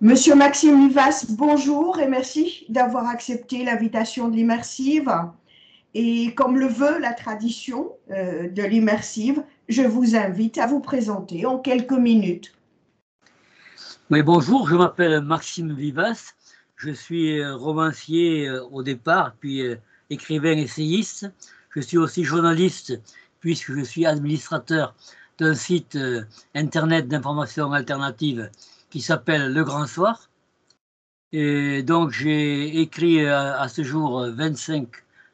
Monsieur Maxime Vivas, bonjour et merci d'avoir accepté l'invitation de l'immersive. Et comme le veut la tradition de l'immersive, je vous invite à vous présenter en quelques minutes. Oui, bonjour, je m'appelle Maxime Vivas, je suis romancier au départ, puis écrivain essayiste. Je suis aussi journaliste puisque je suis administrateur d'un site internet d'information alternative qui s'appelle Le Grand Soir. Et donc j'ai écrit à ce jour 25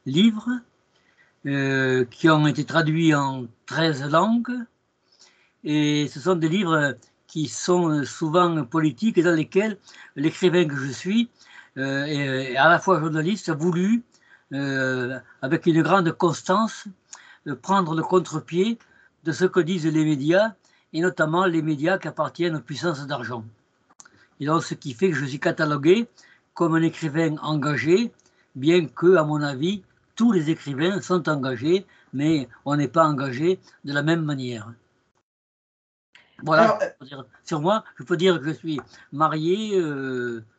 livres qui ont été traduits en 13 langues. Et ce sont des livres qui sont souvent politiques et dans lesquels l'écrivain que je suis, et à la fois journaliste, a voulu, avec une grande constance, prendre le contre-pied de ce que disent les médias, et notamment les médias qui appartiennent aux puissances d'argent. Et donc, ce qui fait que je suis catalogué comme un écrivain engagé, bien que, à mon avis, tous les écrivains sont engagés, mais on n'est pas engagé de la même manière. Voilà, sur moi, je peux dire que je suis marié,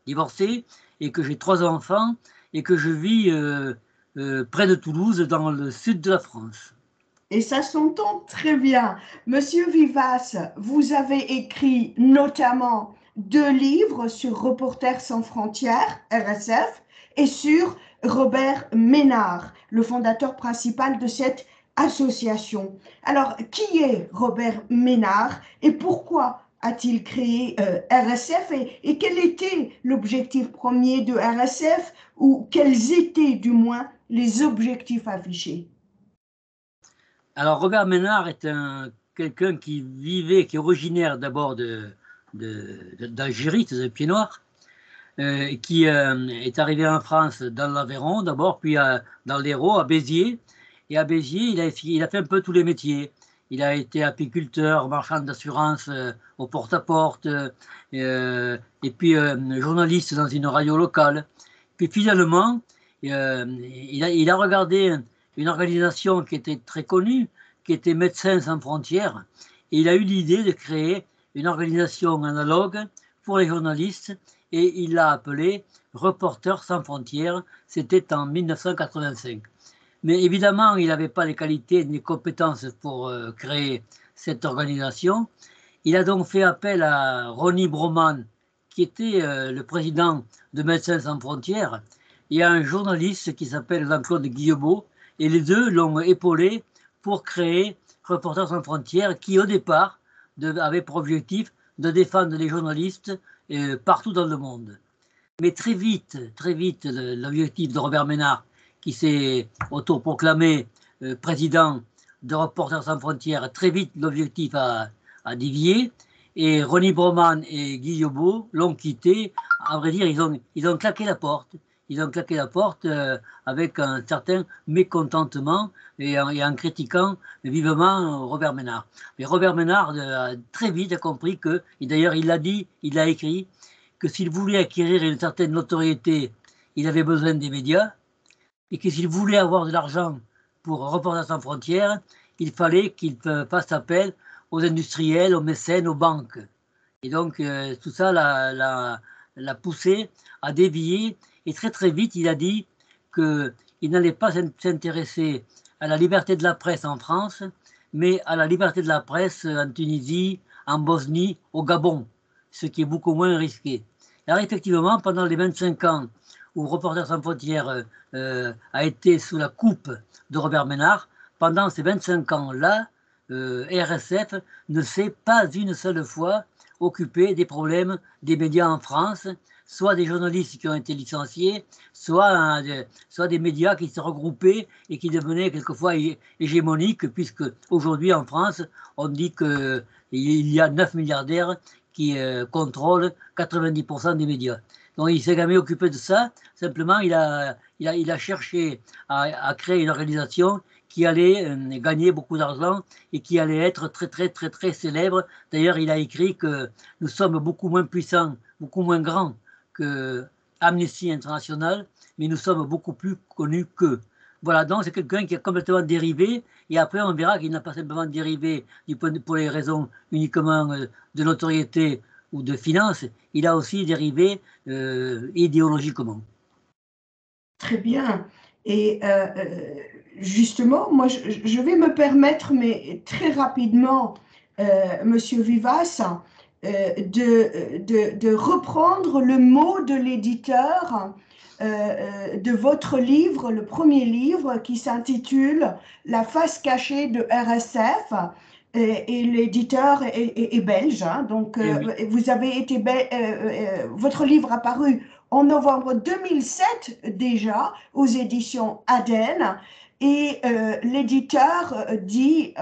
divorcé, et que j'ai 3 enfants, et que je vis près de Toulouse, dans le sud de la France. Et ça s'entend très bien. Monsieur Vivas, vous avez écrit notamment 2 livres sur Reporters sans frontières, RSF, et sur Robert Ménard, le fondateur principal de cette association. Alors, qui est Robert Ménard et pourquoi a-t-il créé RSF et quel était l'objectif premier de RSF ou quels étaient du moins les objectifs affichés? Alors, Robert Ménard est quelqu'un qui est originaire d'abord d'Algérie, de Pied-Noir, qui est arrivé en France dans l'Aveyron d'abord, puis dans l'Hérault, à Béziers. Et à Béziers, il a fait un peu tous les métiers. Il a été apiculteur, marchand d'assurance au porte-à-porte, et puis journaliste dans une radio locale. Puis finalement, il a regardé une organisation qui était très connue, qui était Médecins sans frontières, et il a eu l'idée de créer une organisation analogue pour les journalistes, et il l'a appelé Reporters sans frontières. C'était en 1985. Mais évidemment, il n'avait pas les qualités ni les compétences pour créer cette organisation. Il a donc fait appel à Ronnie Broman, qui était le président de Médecins sans frontières, et à un journaliste qui s'appelle Jean-Claude Guillebeau, et les deux l'ont épaulé pour créer Reporters sans frontières, qui au départ avait pour objectif de défendre les journalistes partout dans le monde. Mais très vite, l'objectif de Robert Ménard, qui s'est autoproclamé président de Reporters sans frontières, très vite l'objectif a dévié, et Ronnie Broman et Guillebeau l'ont quitté. À vrai dire, ils ont claqué la porte. Ils ont claqué la porte avec un certain mécontentement et en critiquant vivement Robert Ménard. Mais Robert Ménard a très vite compris que, et d'ailleurs il l'a dit, il l'a écrit, que s'il voulait acquérir une certaine notoriété, il avait besoin des médias, et que s'il voulait avoir de l'argent pour Reporters sans frontières, il fallait qu'il fasse appel aux industriels, aux mécènes, aux banques. Et donc tout ça l'a poussé à dévier, et très très vite il a dit qu'il n'allait pas s'intéresser à la liberté de la presse en France, mais à la liberté de la presse en Tunisie, en Bosnie, au Gabon, ce qui est beaucoup moins risqué. Alors effectivement, pendant les 25 ans où Reporters sans frontières a été sous la coupe de Robert Ménard, pendant ces 25 ans-là, RSF ne s'est pas une seule fois occupé des problèmes des médias en France, soit des journalistes qui ont été licenciés, soit des médias qui se regroupaient et qui devenaient quelquefois hégémoniques, puisque aujourd'hui en France, on dit qu'il y a 9 milliardaires qui contrôlent 90% des médias. Donc il ne s'est jamais occupé de ça, simplement il a cherché à créer une organisation qui allait gagner beaucoup d'argent et qui allait être très très très très célèbre. D'ailleurs, il a écrit que nous sommes beaucoup moins puissants, beaucoup moins grands que Amnesty International, mais nous sommes beaucoup plus connus qu'eux. Voilà, donc c'est quelqu'un qui a complètement dérivé, et après on verra qu'il n'a pas simplement dérivé pour les raisons uniquement de notoriété ou de finance, il a aussi dérivé idéologiquement. Très bien. Et justement, moi, je vais me permettre, mais très rapidement, Monsieur Vivas, de reprendre le mot de l'éditeur de votre livre, le premier livre qui s'intitule La face cachée de RSF. Et l'éditeur est belge, hein, donc Oui. vous avez été votre livre a paru en novembre 2007 déjà aux éditions Aden, et l'éditeur dit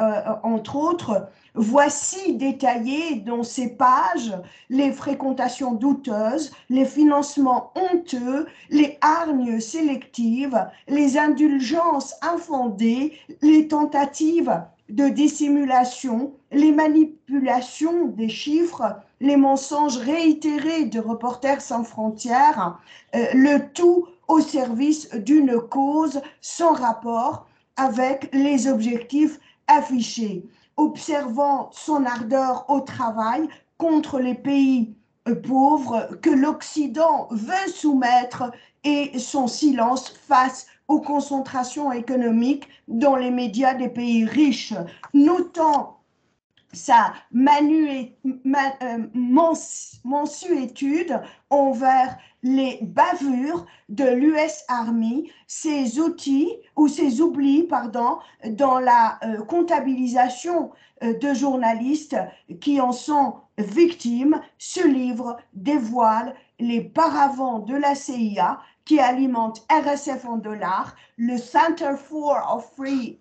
entre autres: voici détaillés dans ces pages les fréquentations douteuses, les financements honteux, les hargnes sélectives, les indulgences infondées, les tentatives de dissimulation, les manipulations des chiffres, les mensonges réitérés de Reporters sans frontières, le tout au service d'une cause sans rapport avec les objectifs affichés, observant son ardeur au travail contre les pays pauvres que l'Occident veut soumettre et son silence face aux concentrations économiques dans les médias des pays riches, notant sa mansuétude envers les bavures de l'US Army, ses outils ou ses oublis, pardon, dans la comptabilisation de journalistes qui en sont victimes. Ce livre dévoile les paravents de la CIA qui alimente RSF en dollars, le Center for Free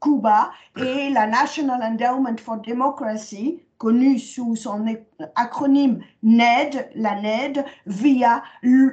Cuba et la National Endowment for Democracy, connue sous son acronyme NED, la NED, via, je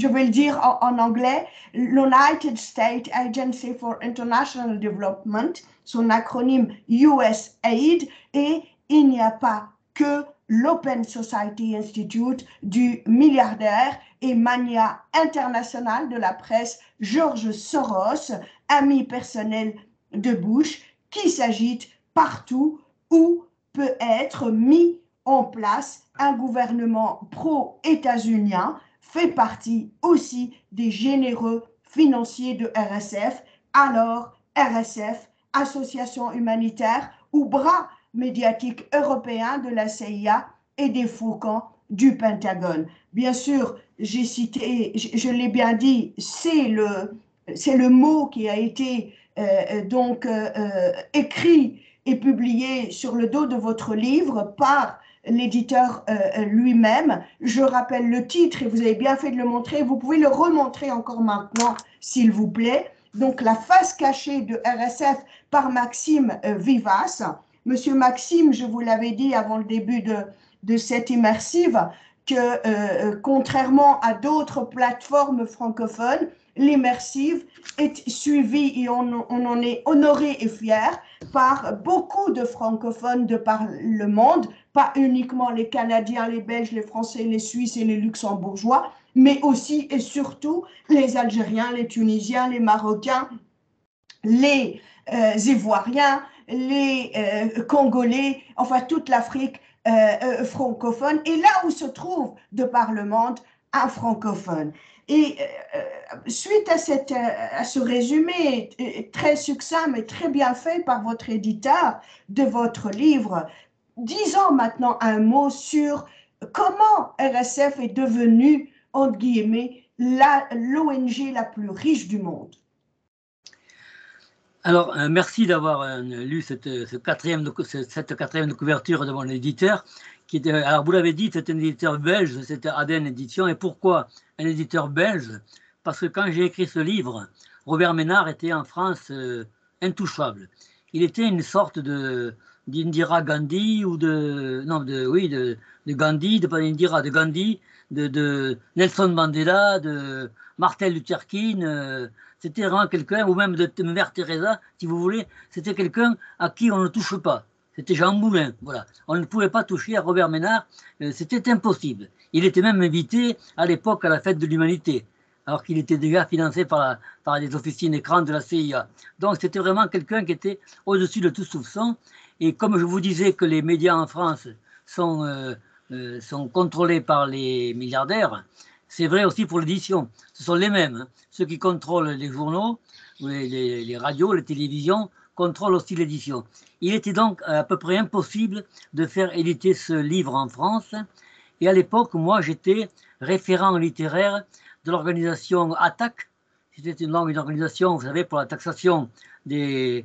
vais le dire en anglais, l'United States Agency for International Development, son acronyme USAID, et il n'y a pas que l'Open Society Institute du milliardaire et mania international de la presse George Soros, ami personnel de Bush, qui s'agite partout où peut être mis en place un gouvernement pro-états-unien, fait partie aussi des généreux financiers de RSF, alors RSF, association humanitaire ou bras médiatique européen de la CIA et des faucons du Pentagone. Bien sûr, j'ai cité, je l'ai bien dit, c'est le mot qui a été écrit et publié sur le dos de votre livre par l'éditeur lui-même. Je rappelle le titre et vous avez bien fait de le montrer. Vous pouvez le remontrer encore maintenant, s'il vous plaît. Donc, La face cachée de RSF par Maxime Vivas. Monsieur Maxime, je vous l'avais dit avant le début de cette immersive, que contrairement à d'autres plateformes francophones, l'immersive est suivie et on en est honoré et fier par beaucoup de francophones de par le monde, pas uniquement les Canadiens, les Belges, les Français, les Suisses et les Luxembourgeois, mais aussi et surtout les Algériens, les Tunisiens, les Marocains, les Ivoiriens, les Congolais, enfin toute l'Afrique francophone, et là où se trouve de par le monde un francophone. Et suite à ce résumé très succinct mais très bien fait par votre éditeur de votre livre, disons maintenant un mot sur comment RSF est devenu, entre guillemets, l'ONG la plus riche du monde. Alors, merci d'avoir lu cette quatrième de couverture de mon éditeur. Alors, vous l'avez dit, c'est un éditeur belge, c'était Aden Édition. Et pourquoi un éditeur belge? Parce que quand j'ai écrit ce livre, Robert Ménard était en France intouchable. Il était une sorte d'Indira Gandhi ou de Gandhi, de Gandhi, de Nelson Mandela, de Martin Luther King. C'était vraiment quelqu'un, ou même de Mère Teresa, si vous voulez, c'était quelqu'un à qui on ne touche pas. C'était Jean Moulin, voilà. On ne pouvait pas toucher à Robert Ménard, c'était impossible. Il était même invité à l'époque à la fête de l'humanité, alors qu'il était déjà financé par les officines écrans de la CIA. Donc c'était vraiment quelqu'un qui était au-dessus de tout soupçon. Et comme je vous disais que les médias en France sont contrôlés par les milliardaires, c'est vrai aussi pour l'édition. Ce sont les mêmes. Hein. Ceux qui contrôlent les journaux, les radios, les télévisions, contrôlent aussi l'édition. Il était donc à peu près impossible de faire éditer ce livre en France. Et à l'époque, moi, j'étais référent littéraire de l'organisation ATTAC. C'était une organisation, vous savez, pour la taxation des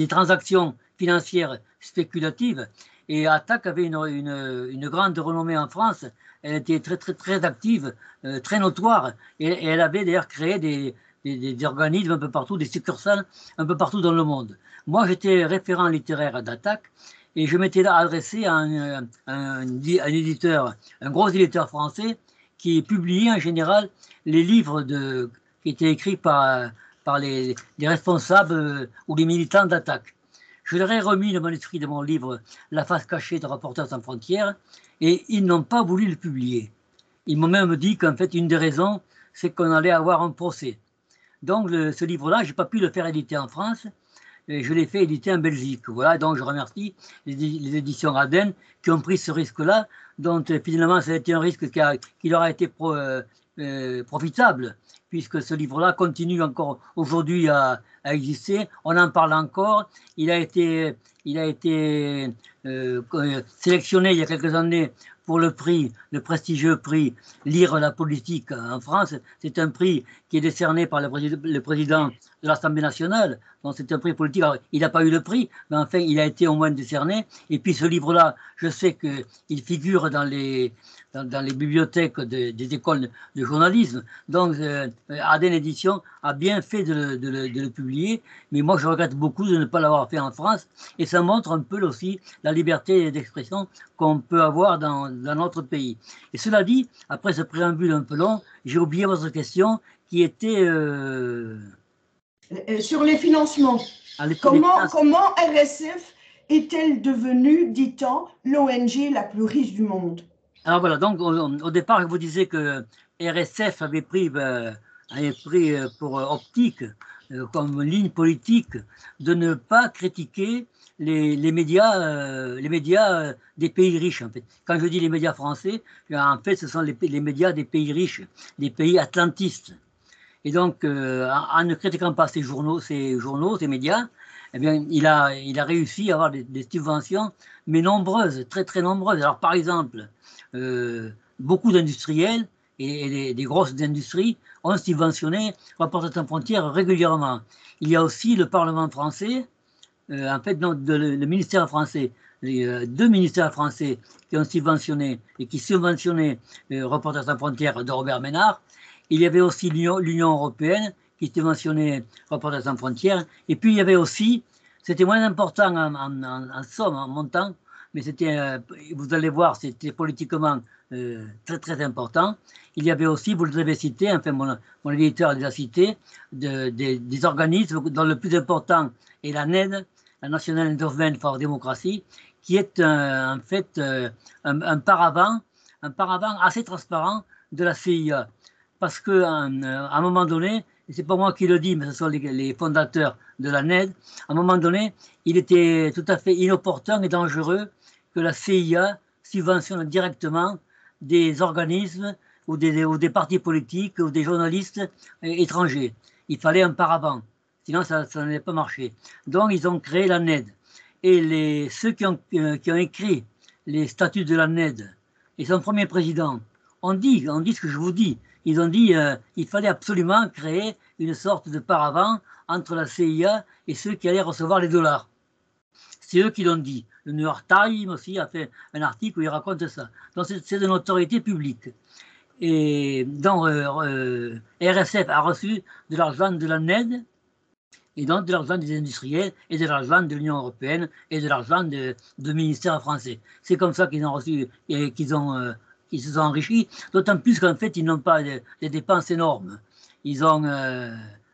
transactions financières spéculatives. Et ATTAC avait une grande renommée en France. Elle était très active, très notoire. Et elle avait d'ailleurs créé des organismes un peu partout, des succursales un peu partout dans le monde. Moi, j'étais référent littéraire d'ATTAC et je m'étais adressé à un éditeur, un gros éditeur français qui publiait en général les livres qui étaient écrits par les responsables ou les militants d'ATTAC. Je leur ai remis le manuscrit de mon livre La face cachée de Reporters sans frontières et ils n'ont pas voulu le publier. Ils m'ont même dit qu'en fait, une des raisons, c'est qu'on allait avoir un procès. Donc, ce livre-là, je n'ai pas pu le faire éditer en France. Et je l'ai fait éditer en Belgique. Voilà, donc je remercie les éditions Aden qui ont pris ce risque-là, dont finalement ça a été un risque qui leur a été profitable, puisque ce livre-là continue encore aujourd'hui à exister. On en parle encore. Il a été sélectionné il y a quelques années pour le prestigieux prix Lire la politique en France. C'est un prix qui est décerné par le président de l'Assemblée nationale. Donc c'est un prix politique. Alors, il n'a pas eu le prix, mais enfin, il a été au moins décerné. Et puis ce livre-là, je sais qu'il figure dans les bibliothèques des écoles de journalisme. Donc Aden Édition a bien fait de le publier, mais moi je regrette beaucoup de ne pas l'avoir fait en France. Et ça montre un peu aussi la liberté d'expression qu'on peut avoir dans notre pays. Et cela dit, après ce préambule un peu long, j'ai oublié votre question qui était... sur les financements. Comment RSF est-elle devenue, dit-on, l'ONG la plus riche du monde? Alors voilà, donc au départ, je vous disais que RSF avait pris pour optique, comme ligne politique, de ne pas critiquer les médias des pays riches. En fait. Quand je dis les médias français, en fait, ce sont les médias des pays riches, des pays atlantistes. Et donc, en ne critiquant pas ces médias, eh bien, il a réussi à avoir des subventions, mais nombreuses, très nombreuses. Alors, par exemple, beaucoup d'industriels et des grosses industries ont subventionné Reporters sans frontières régulièrement. Il y a aussi le Parlement français, en fait, le ministère français, deux ministères français qui ont subventionné et qui subventionnaient Reporters sans frontières de Robert Ménard. Il y avait aussi l'Union européenne qui subventionnait Reporters sans frontières. Et puis il y avait aussi, c'était moins important en somme, en montant, mais c'était, vous allez voir, c'était politiquement très important. Il y avait aussi, vous l'avez cité, enfin mon éditeur les a cités, des organismes dont le plus important est la NED, la National Endowment for Democracy, qui est en fait un paravent assez transparent de la CIA. Parce qu'à un moment donné, et c'est pas moi qui le dis, mais ce sont les fondateurs de la NED, à un moment donné, il était tout à fait inopportun et dangereux que la CIA subventionne directement des organismes ou des partis politiques ou des journalistes étrangers. Il fallait un paravent, sinon ça n'allait pas marcher. Donc ils ont créé la NED. Et ceux qui ont écrit les statuts de la NED et son premier président ont dit ce que je vous dis. Ils ont dit qu'il fallait absolument créer une sorte de paravent entre la CIA et ceux qui allaient recevoir les dollars. C'est eux qui l'ont dit. Le New York Times aussi a fait un article où il raconte ça. Donc c'est de notoriété publique. Et donc RSF a reçu de l'argent de la NED, et donc de l'argent des industriels, et de l'argent de l'Union européenne, et de l'argent de ministères français. C'est comme ça qu'ils ont reçu, et qu'ils se sont enrichis, d'autant plus qu'en fait, ils n'ont pas des dépenses énormes. Ils ont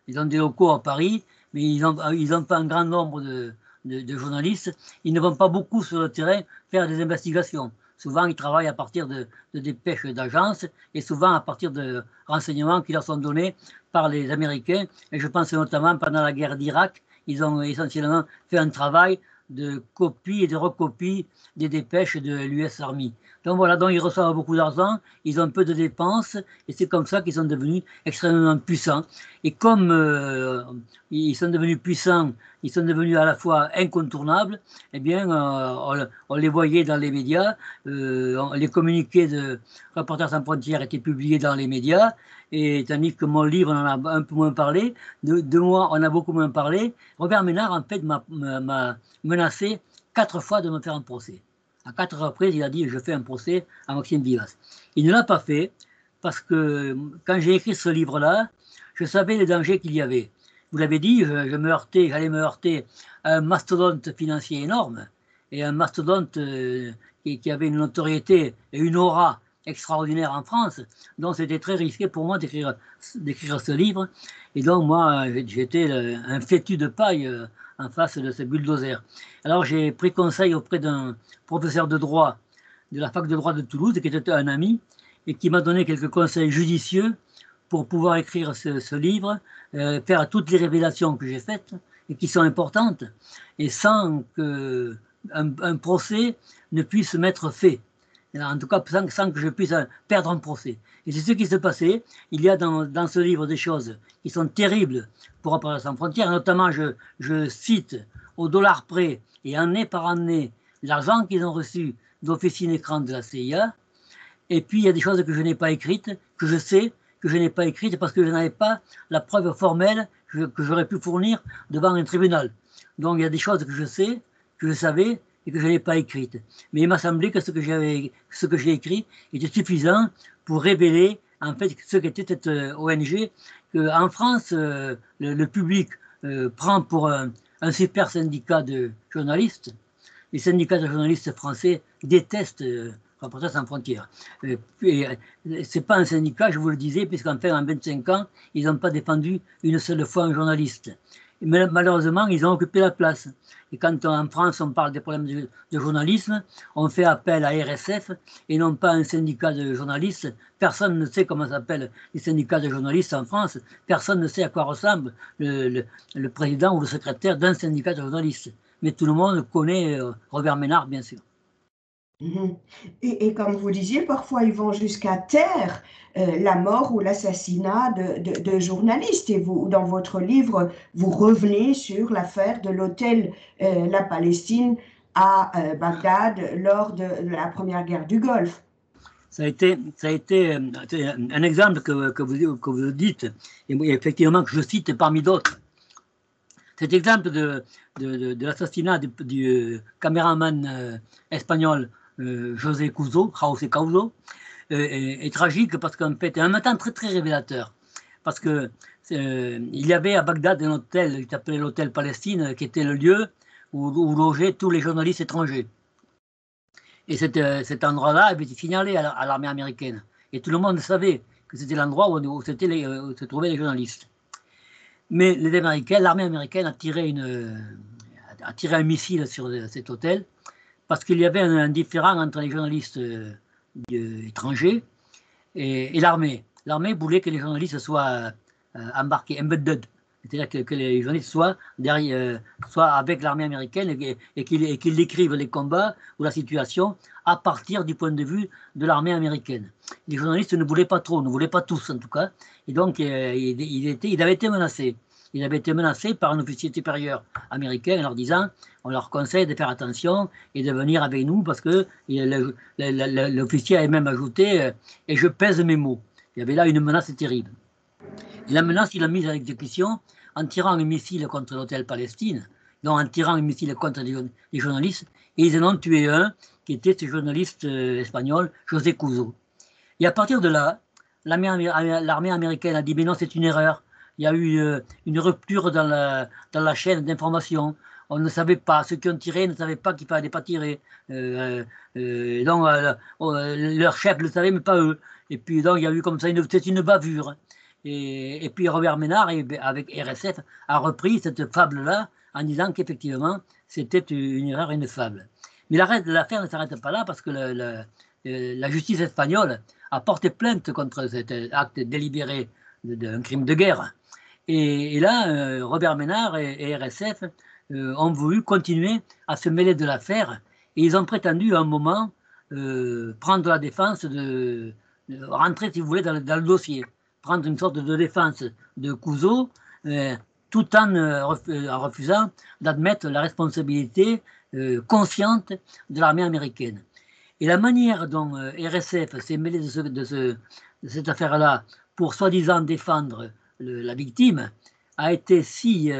des locaux à Paris, mais ils n'ont pas un grand nombre de journalistes. Ils ne vont pas beaucoup sur le terrain faire des investigations. Souvent, ils travaillent à partir de dépêches d'agences et souvent à partir de renseignements qui leur sont donnés par les Américains. Et je pense notamment pendant la guerre d'Irak, ils ont essentiellement fait un travail de copie et de recopie des dépêches de l'US Army. Donc voilà, donc ils reçoivent beaucoup d'argent, ils ont peu de dépenses, et c'est comme ça qu'ils sont devenus extrêmement puissants. Et comme ils sont devenus puissants, ils sont devenus à la fois incontournables, eh bien, on les voyait dans les médias, les communiqués de Reporters sans frontières étaient publiés dans les médias, et tandis que mon livre, on en a un peu moins parlé, de moi, on a beaucoup moins parlé. Robert Ménard, en fait, m'a menacé 4 fois de me faire un procès. À 4 reprises, il a dit je fais un procès à Maxime Vivas. Il ne l'a pas fait parce que quand j'ai écrit ce livre-là, je savais les dangers qu'il y avait. Vous l'avez dit, j'allais me heurter à un mastodonte financier énorme et un mastodonte qui avait une notoriété et une aura extraordinaire en France. Donc c'était très risqué pour moi d'écrire ce livre. Et donc moi, j'étais un fétu de paille en face de ce bulldozer. Alors j'ai pris conseil auprès d'un professeur de droit de la fac de droit de Toulouse, qui était un ami, et qui m'a donné quelques conseils judicieux pour pouvoir écrire ce livre, faire toutes les révélations que j'ai faites, et qui sont importantes, et sans qu'un procès ne puisse m'être fait. En tout cas, sans que je puisse perdre un procès. Et c'est ce qui se passait. Il y a dans ce livre des choses qui sont terribles pour Reporters sans frontières. Notamment, je cite au dollar près et année par année l'argent qu'ils ont reçu d'officines écran de la CIA. Et puis, il y a des choses que je n'ai pas écrites, que je sais que je n'ai pas écrites parce que je n'avais pas la preuve formelle que j'aurais pu fournir devant un tribunal. Donc, il y a des choses que je sais, que je savais, et que je n'ai pas écrites. Mais il m'a semblé que ce que j'ai écrit était suffisant pour révéler en fait ce qu'était cette ONG, qu'en France, le public prend pour un super syndicat de journalistes. Les syndicats de journalistes français détestent Reporters sans frontières. C'est pas un syndicat, je vous le disais, puisqu'en fait, en 25 ans, ils n'ont pas défendu une seule fois un journaliste. Mais malheureusement, ils ont occupé la place. Et quand en France, on parle des problèmes de journalisme, on fait appel à RSF et non pas à un syndicat de journalistes. Personne ne sait comment s'appellent les syndicats de journalistes en France. Personne ne sait à quoi ressemble le président ou le secrétaire d'un syndicat de journalistes. Mais tout le monde connaît Robert Ménard, bien sûr. Et comme vous disiez, parfois ils vont jusqu'à taire la mort ou l'assassinat de journalistes. Et vous, dans votre livre, vous revenez sur l'affaire de l'hôtel La Palestine à Bagdad lors de la première guerre du Golfe. Ça a été un exemple que vous dites, et effectivement que je cite parmi d'autres. Cet exemple de l'assassinat du caméraman espagnol José Couso, est tragique parce qu'en fait, et en même temps très très révélateur. Parce que il y avait à Bagdad un hôtel qui s'appelait l'hôtel Palestine, qui était le lieu où logeaient tous les journalistes étrangers. Et cet endroit-là avait été signalé à l'armée américaine. Et tout le monde savait que c'était l'endroit où se trouvaient les journalistes. Mais l'armée américaine a tiré un missile sur cet hôtel parce qu'il y avait un différend entre les journalistes étrangers et l'armée. L'armée voulait que les journalistes soient embarqués, embedded, c'est-à-dire que les journalistes soient avec l'armée américaine et qu'ils décrivent les combats ou la situation à partir du point de vue de l'armée américaine. Les journalistes ne voulaient pas trop, ne voulaient pas tous en tout cas, et donc il avait été menacé. Il avait été menacé par un officier supérieur américain en leur disant on leur conseille de faire attention et de venir avec nous parce que l'officier avait même ajouté et je pèse mes mots. Il y avait là une menace terrible. Et la menace, il l'a mise à l'exécution en tirant un missile contre l'hôtel Palestine, donc en tirant un missile contre les journalistes, et ils en ont tué un qui était ce journaliste espagnol, José Couso. Et à partir de là, l'armée américaine a dit mais non, c'est une erreur. Il y a eu une rupture dans la chaîne d'information. On ne savait pas, ceux qui ont tiré ne savaient pas qu'il ne fallait pas tirer. Donc leur chef le savait, mais pas eux. Et puis donc il y a eu comme ça une bavure. Et puis Robert Ménard, avec RSF, a repris cette fable-là en disant qu'effectivement, c'était une erreur, une fable. Mais l'affaire ne s'arrête pas là parce que la justice espagnole a porté plainte contre cet acte délibéré d'un crime de guerre. Et là, Robert Ménard et RSF ont voulu continuer à se mêler de l'affaire et ils ont prétendu à un moment prendre la défense de rentrer, si vous voulez, dans le dossier, prendre une sorte de défense de Couzeau, tout en refusant d'admettre la responsabilité consciente de l'armée américaine. Et la manière dont RSF s'est mêlé de cette affaire-là pour soi-disant défendre la victime a été si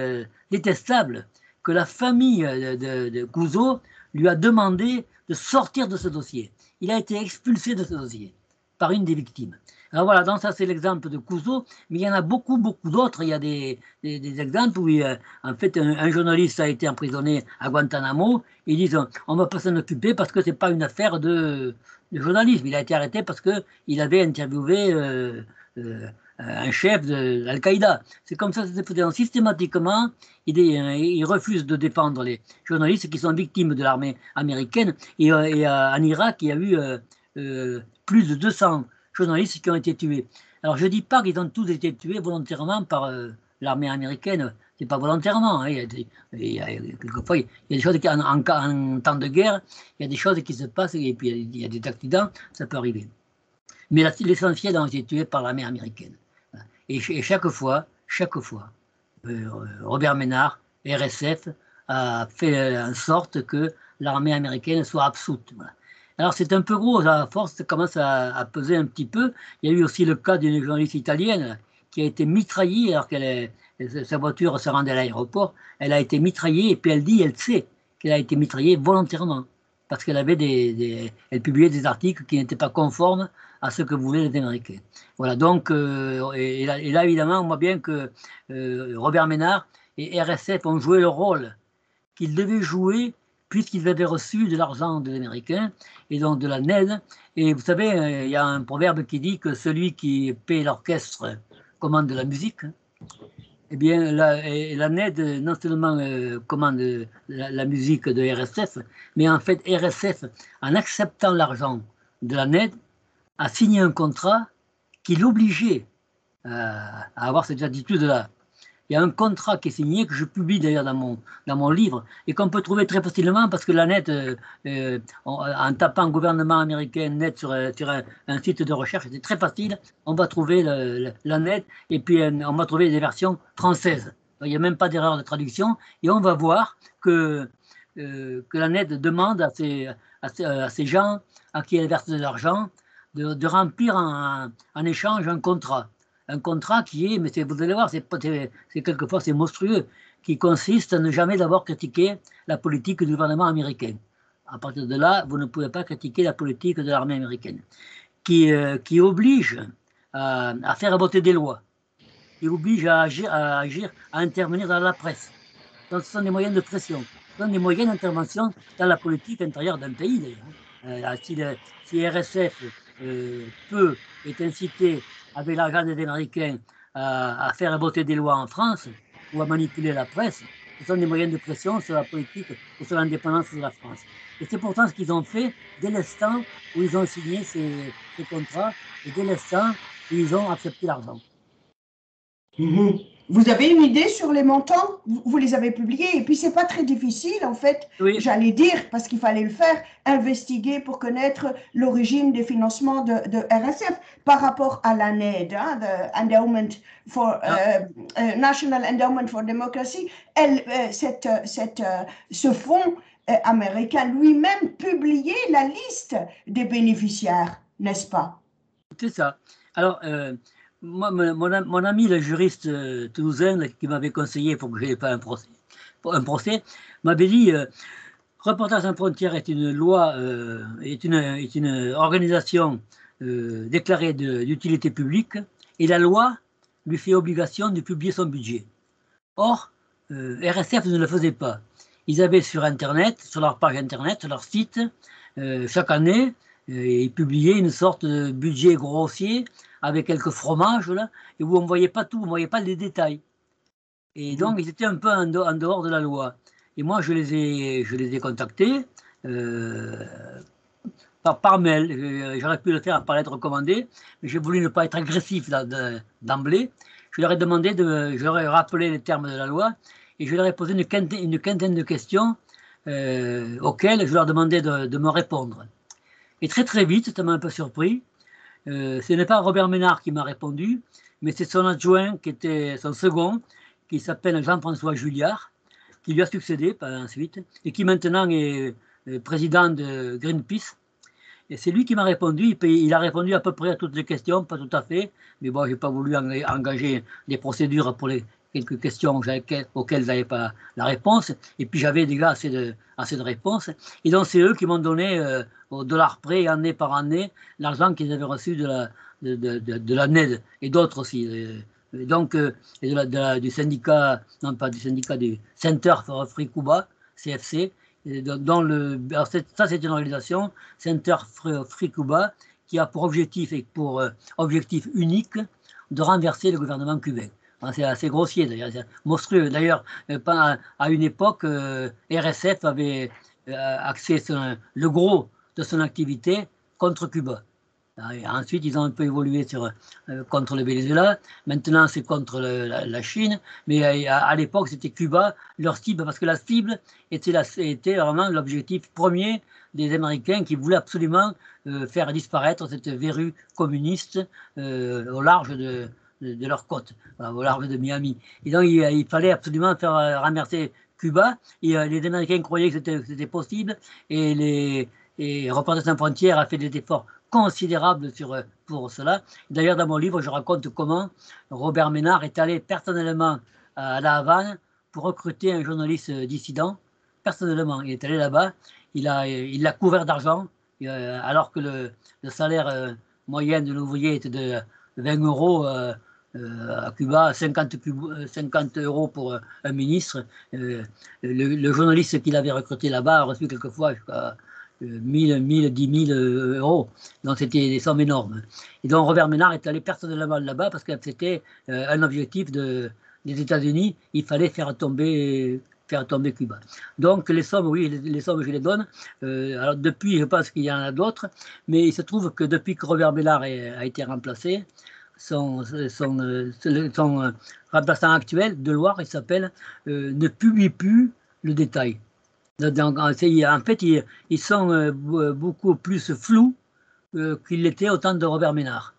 détestable que la famille de Couzeau lui a demandé de sortir de ce dossier. Il a été expulsé de ce dossier par une des victimes. Alors voilà, donc ça c'est l'exemple de Couzeau, mais il y en a beaucoup, beaucoup d'autres. Il y a des exemples où en fait un journaliste a été emprisonné à Guantanamo. Ils disent on ne va pas s'en occuper parce que ce n'est pas une affaire de journalisme. Il a été arrêté parce qu'il avait interviewé un chef de l'Al-Qaïda. C'est comme ça que ça se fait. Donc, systématiquement, il refuse de défendre les journalistes qui sont victimes de l'armée américaine. Et en Irak, il y a eu plus de 200 journalistes qui ont été tués. Alors je ne dis pas qu'ils ont tous été tués volontairement par l'armée américaine, c'est pas volontairement. Hein. Quelquefois, il y a des choses qui, en temps de guerre, il y a des choses qui se passent et puis il y a des accidents, ça peut arriver. Mais l'essentiel a été tué par l'armée américaine. Et chaque fois, Robert Ménard, RSF, a fait en sorte que l'armée américaine soit absoute. Voilà. Alors c'est un peu gros, à force ça commence à peser un petit peu. Il y a eu aussi le cas d'une journaliste italienne qui a été mitraillée alors sa voiture se rendait à l'aéroport. Elle a été mitraillée et puis elle sait qu'elle a été mitraillée volontairement parce qu'elle avait elle publiait des articles qui n'étaient pas conformes à ce que voulaient les Américains. Voilà, donc, et là, évidemment, on voit bien que Robert Ménard et RSF ont joué le rôle qu'ils devaient jouer puisqu'ils avaient reçu de l'argent des Américains et donc de la NED. Et vous savez, il y a un proverbe qui dit que celui qui paie l'orchestre commande la musique. Eh bien, la NED non seulement commande la musique de RSF, mais en fait, RSF, en acceptant l'argent de la NED, a signé un contrat qui l'obligeait à avoir cette attitude-là. Il y a un contrat qui est signé, que je publie d'ailleurs dans mon livre, et qu'on peut trouver très facilement parce que la net, en tapant gouvernement américain net sur un site de recherche, c'est très facile. On va trouver la net et puis on va trouver des versions françaises. Il n'y a même pas d'erreur de traduction et on va voir que la net demande à ces gens à qui elle verse de l'argent de remplir en échange un contrat qui est, mais vous allez voir, c'est quelquefois c'est monstrueux, qui consiste à ne jamais d'abord critiquer la politique du gouvernement américain. À partir de là, vous ne pouvez pas critiquer la politique de l'armée américaine, qui oblige à faire voter des lois, qui oblige à agir, à intervenir dans la presse. Donc ce sont des moyens de pression, ce sont des moyens d'intervention dans la politique intérieure d'un pays d'ailleurs. Si RSF est incité avec l'argent des Américains à faire voter des lois en France ou à manipuler la presse, ce sont des moyens de pression sur la politique ou sur l'indépendance de la France. Et c'est pourtant ce qu'ils ont fait dès l'instant où ils ont signé ces contrats et dès l'instant où ils ont accepté l'argent. Vous avez une idée sur les montants? Vous les avez publiés et puis c'est pas très difficile en fait, oui. J'allais dire, parce qu'il fallait le faire, investiguer pour connaître l'origine des financements de RSF par rapport à la NED, hein, Endowment for, National Endowment for Democracy. Ce fonds américain lui-même publiait la liste des bénéficiaires, n'est-ce pas? C'est ça. Alors, moi, mon ami, le juriste toulousain qui m'avait conseillé pour que je n'aie pas un procès m'avait dit Reporters sans frontières est une loi, est une organisation déclarée d'utilité publique et la loi lui fait obligation de publier son budget. Or, RSF ne le faisait pas. Ils avaient sur Internet, sur leur page Internet, sur leur site, chaque année, ils publiaient une sorte de budget grossier avec quelques fromages, là, et où on ne voyait pas tout, on ne voyait pas les détails. Et donc, ils étaient un peu en dehors de la loi. Et moi, je les ai contactés par mail. J'aurais pu le faire par lettre recommandée, mais j'ai voulu ne pas être agressif d'emblée. je leur ai demandé, je leur ai rappelé les termes de la loi, et je leur ai posé une quinzaine de questions auxquelles je leur demandais de me répondre. Et très vite, ça m'a un peu surpris, ce n'est pas Robert Ménard qui m'a répondu, mais c'est son adjoint, qui était son second, qui s'appelle Jean-François Julliard, qui lui a succédé par ensuite, et qui maintenant est président de Greenpeace. Et c'est lui qui m'a répondu. Il a répondu à peu près à toutes les questions, pas tout à fait, mais bon, je n'ai pas voulu engager des procédures pour les quelques questions auxquelles je n'avais pas la réponse. Et puis j'avais déjà assez de réponses. Et donc c'est eux qui m'ont donné au dollar près, année par année, l'argent qu'ils avaient reçu de la NED et d'autres aussi. Donc, du syndicat, non pas du syndicat, du Center for Free Cuba, CFC, ça c'est une organisation, Center Free Cuba, qui a pour objectif objectif unique de renverser le gouvernement cubain. C'est assez grossier d'ailleurs, c'est monstrueux. D'ailleurs, à une époque, RSF avait axé le gros de son activité contre Cuba. Et ensuite, ils ont un peu évolué contre le Venezuela. Maintenant, c'est contre la Chine. Mais à l'époque, c'était Cuba, leur cible, parce que la cible était vraiment l'objectif premier des Américains qui voulaient absolument faire disparaître cette verrue communiste au large de leur côte, au large de Miami. Et donc, il fallait absolument faire renverser Cuba. Et les Américains croyaient que c'était possible. Et Reporters sans frontières a fait des efforts considérable pour cela. D'ailleurs, dans mon livre, je raconte comment Robert Ménard est allé personnellement à La Havane pour recruter un journaliste dissident. Personnellement, il est allé là-bas, il l'a couvert d'argent, alors que le salaire moyen de l'ouvrier était de 20 euros à Cuba, 50 euros pour un ministre. Le journaliste qu'il avait recruté là-bas a reçu quelquefois jusqu'à 10 000 euros. Donc c'était des sommes énormes. Et donc Robert Ménard est allé personnellement là-bas parce que c'était un objectif des États-Unis. Il fallait faire tomber Cuba. Donc les sommes, oui, les sommes, je les donne. Alors depuis, je pense qu'il y en a d'autres, mais il se trouve que depuis que Robert Ménard a été remplacé, son remplaçant actuel, Deloire, il s'appelle, ne publie plus le détail. Donc, en fait, ils sont beaucoup plus flous qu'ils l'étaient au temps de Robert Ménard.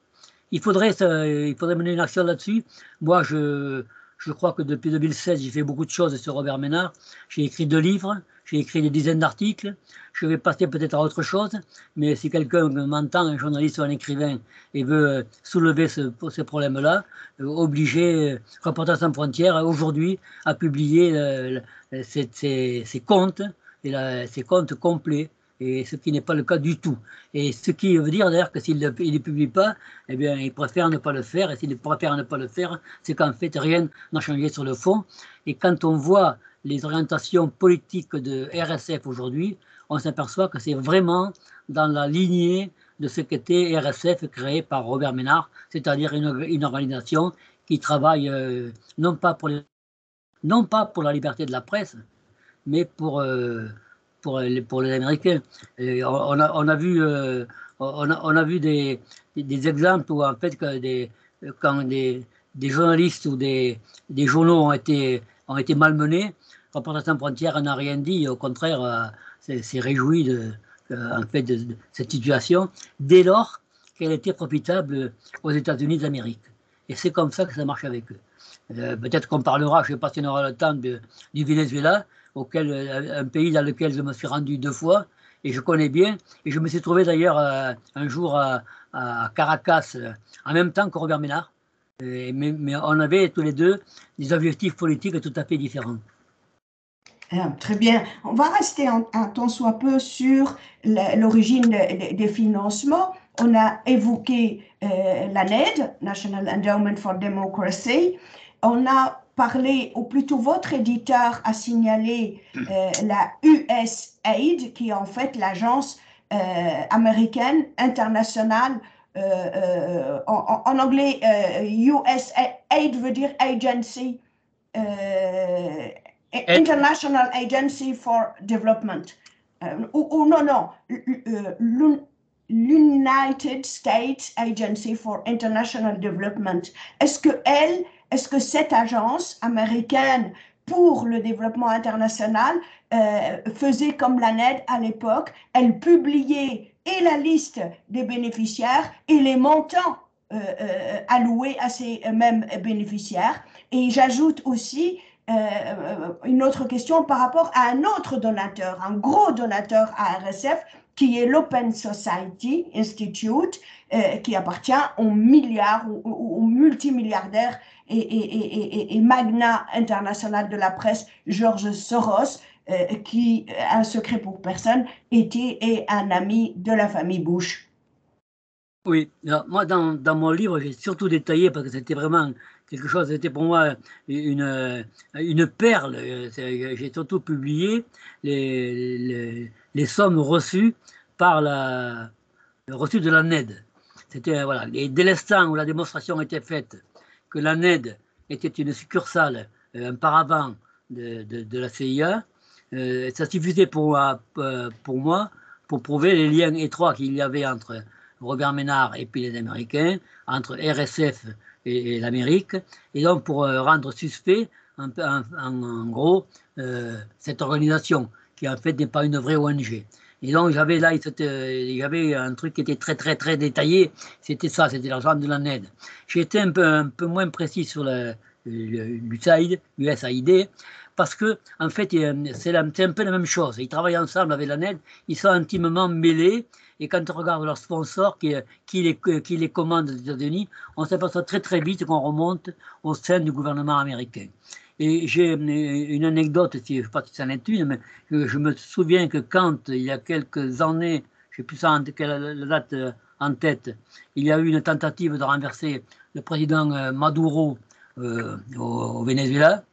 Il faudrait mener une action là-dessus. Moi, je crois que depuis 2016, j'ai fait beaucoup de choses sur Robert Ménard. J'ai écrit 2 livres, j'ai écrit des dizaines d'articles. Je vais passer peut-être à autre chose, mais si quelqu'un m'entend, un journaliste ou un écrivain, et veut soulever ce problème-là, obliger Reporters sans frontières aujourd'hui à publier ses comptes, ses comptes complets, et ce qui n'est pas le cas du tout. Et ce qui veut dire d'ailleurs que s'il ne les publie pas, eh bien, il préfère ne pas le faire, et s'il préfère ne pas le faire, c'est qu'en fait, rien n'a changé sur le fond. Et quand on voit les orientations politiques de RSF aujourd'hui, on s'aperçoit que c'est vraiment dans la lignée de ce qu'était RSF créé par Robert Ménard, c'est-à-dire une organisation qui travaille non pas pour la liberté de la presse, mais pour les Américains. On a vu des exemples où en fait quand des journalistes ou des journaux ont été malmenés, Reporters sans frontières n'a rien dit, au contraire s'est réjoui en fait de cette situation dès lors qu'elle était profitable aux États-Unis d'Amérique. Et c'est comme ça que ça marche avec eux. Peut-être qu'on parlera, je ne sais pas si on aura le temps, du Venezuela, un pays dans lequel je me suis rendu 2 fois, et je connais bien. Et je me suis trouvé d'ailleurs un jour à Caracas, en même temps que Robert Ménard. Mais on avait tous les deux des objectifs politiques tout à fait différents. Très bien. On va rester un tant soit peu sur l'origine des financements. On a évoqué la NED, National Endowment for Democracy. On a parlé, ou plutôt votre éditeur a signalé la USAID, qui est en fait l'agence américaine internationale. En anglais, USAID veut dire Agency. International Agency for Development, l'United States Agency for International Development. Est-ce qu'elle est-ce que cette agence américaine pour le développement international faisait comme l'ANED à l'époque, elle publiait et la liste des bénéficiaires et les montants alloués à ces mêmes bénéficiaires. Et j'ajoute aussi une autre question par rapport à un autre donateur, un gros donateur à RSF, qui est l'Open Society Institute, qui appartient aux milliards ou aux multimilliardaires et magnat international de la presse, George Soros, qui, un secret pour personne, était un ami de la famille Bush. Oui, alors, moi dans mon livre, j'ai surtout détaillé parce que c'était vraiment quelque chose, c'était pour moi une perle. J'ai surtout publié les sommes reçues par reçues de la NED. C'était voilà, et dès l'instant où la démonstration était faite que la NED était une succursale, un paravent de la CIA, ça suffisait pour moi pour prouver les liens étroits qu'il y avait entre Robert Ménard et puis les Américains, entre RSF et l'Amérique, et donc pour rendre suspect en gros cette organisation qui en fait n'est pas une vraie ONG. Et donc j'avais là j'avais un truc qui était très détaillé, c'était ça, c'était l'argent de la NED. J'ai été un peu moins précis sur l'USAID, parce que en fait c'est un peu la même chose. Ils travaillent ensemble avec la NED, ils sont intimement mêlés. Et quand on regarde leurs sponsors qui les commandent aux États-Unis, on s'aperçoit très vite qu'on remonte au sein du gouvernement américain. Et j'ai une anecdote, je ne sais pas si c'en est une, mais je me souviens que quand, il y a quelques années, je ne sais plus la date en tête, il y a eu une tentative de renverser le président Maduro au Venezuela.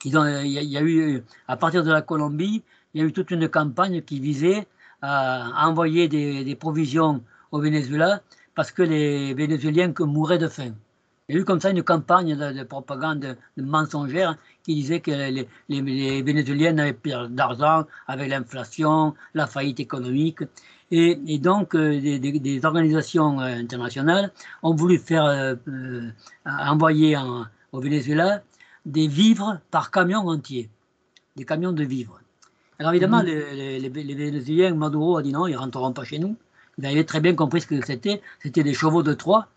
Il y a eu, à partir de la Colombie, il y a eu toute une campagne qui visait à envoyer des provisions au Venezuela parce que les Vénézuéliens mouraient de faim. Il y a eu comme ça une campagne de propagande mensongère qui disait que les Vénézuéliens n'avaient plus d'argent avec l'inflation, la faillite économique. Et donc, des organisations internationales ont voulu faire envoyer au Venezuela des vivres par camion entier, des camions de vivres. Alors évidemment, les Vénézuéliens, Maduro a dit non, ils ne rentreront pas chez nous. Ils avaient très bien compris ce que c'était des chevaux de Troie.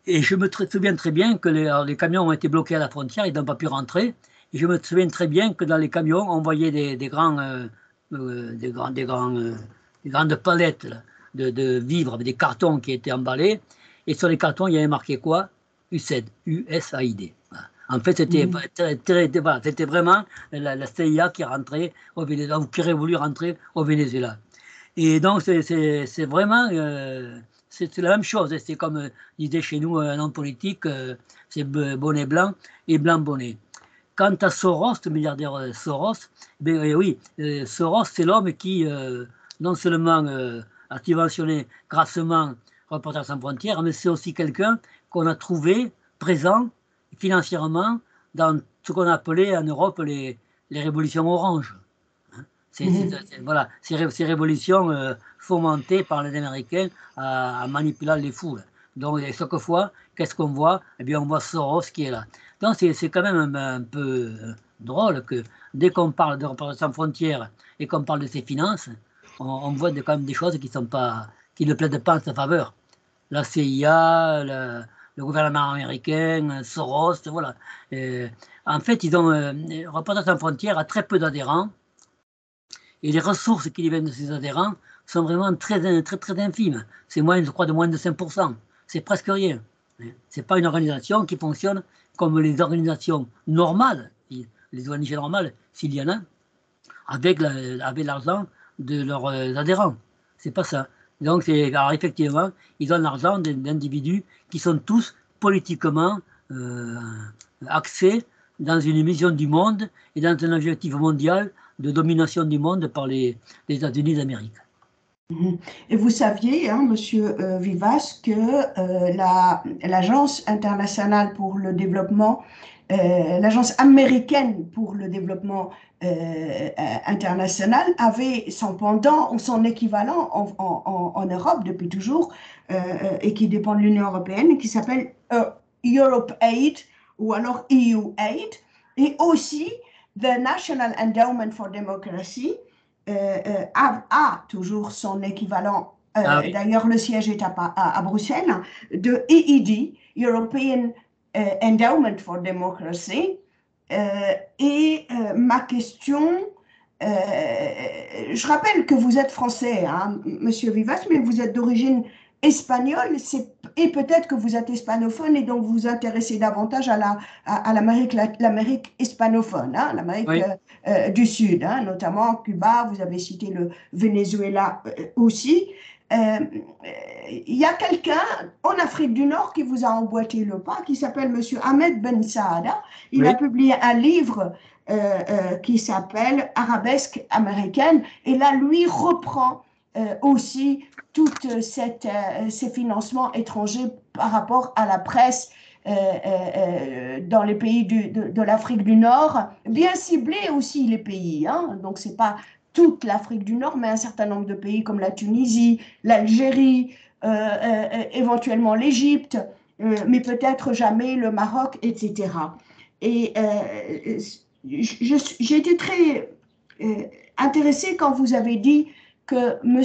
Et je me souviens très bien que les camions ont été bloqués à la frontière, ils n'ont pas pu rentrer. Et je me souviens très bien que dans les camions, on voyait des grandes palettes là, de vivres avec des cartons qui étaient emballés. Et sur les cartons, il y avait marqué quoi? USAID. Voilà. En fait, c'était vraiment la CIA qui rentrait au Venezuela, ou qui aurait voulu rentrer au Venezuela. Et donc, c'est vraiment, c'est la même chose. C'est comme disait chez nous un homme politique, c'est bonnet blanc et blanc bonnet. Quant à Soros, le milliardaire Soros, ben, oui, Soros, c'est l'homme qui, non seulement a subventionné grassement Reporters sans frontières, mais c'est aussi quelqu'un qu'on a trouvé présent financièrement dans ce qu'on appelait en Europe les révolutions oranges. Voilà, ces révolutions fomentées par les Américains en manipulant les foules. Donc, chaque fois, qu'est-ce qu'on voit? Eh bien, on voit Soros qui est là. Donc, c'est quand même un peu drôle que dès qu'on parle de Reporters sans frontières et qu'on parle de ses finances, on voit quand même des choses qui ne plaident pas en sa faveur. La CIA, le gouvernement américain, Soros, voilà. En fait, Reporters sans frontières a très peu d'adhérents. Et les ressources qui viennent de ces adhérents sont vraiment très infimes. C'est je crois, de moins de 5%. C'est presque rien. Ce n'est pas une organisation qui fonctionne comme les organisations normales, les ONG normales, s'il y en a, avec l'argent de leurs adhérents. C'est pas ça. Donc, alors effectivement, ils ont l'argent d'individus qui sont tous politiquement axés dans une vision du monde et dans un objectif mondial de domination du monde par les États-Unis d'Amérique. Et vous saviez, hein, Monsieur Vivas, que l'Agence internationale pour le développement, l'Agence américaine pour le développement international avait son pendant ou son équivalent en Europe depuis toujours et qui dépend de l'Union européenne, qui s'appelle Europe Aid ou alors EU Aid, et aussi the National Endowment for Democracy a toujours son équivalent. Ah oui. D'ailleurs, le siège est à Bruxelles, de EED, European Endowment for Democracy. Ma question, je rappelle que vous êtes français, hein, Monsieur Vivas, mais vous êtes d'origine espagnole, et peut-être que vous êtes hispanophone et donc vous vous intéressez davantage à l'Amérique hispanophone, hein, l'Amérique Oui. du Sud, hein, notamment Cuba, vous avez cité le Venezuela aussi. Il y a quelqu'un en Afrique du Nord qui vous a emboîté le pas, qui s'appelle Monsieur Ahmed Ben Saada. Il a Oui. publié un livre qui s'appelle Arabesque américaine, et là, lui reprend aussi toutes ces financements étrangers par rapport à la presse dans les pays de l'Afrique du Nord, bien ciblés aussi les pays, hein. Donc c'est pas toute l'Afrique du Nord, mais un certain nombre de pays comme la Tunisie, l'Algérie, éventuellement l'Égypte, mais peut-être jamais le Maroc, etc. Et j'ai été très intéressée quand vous avez dit que M.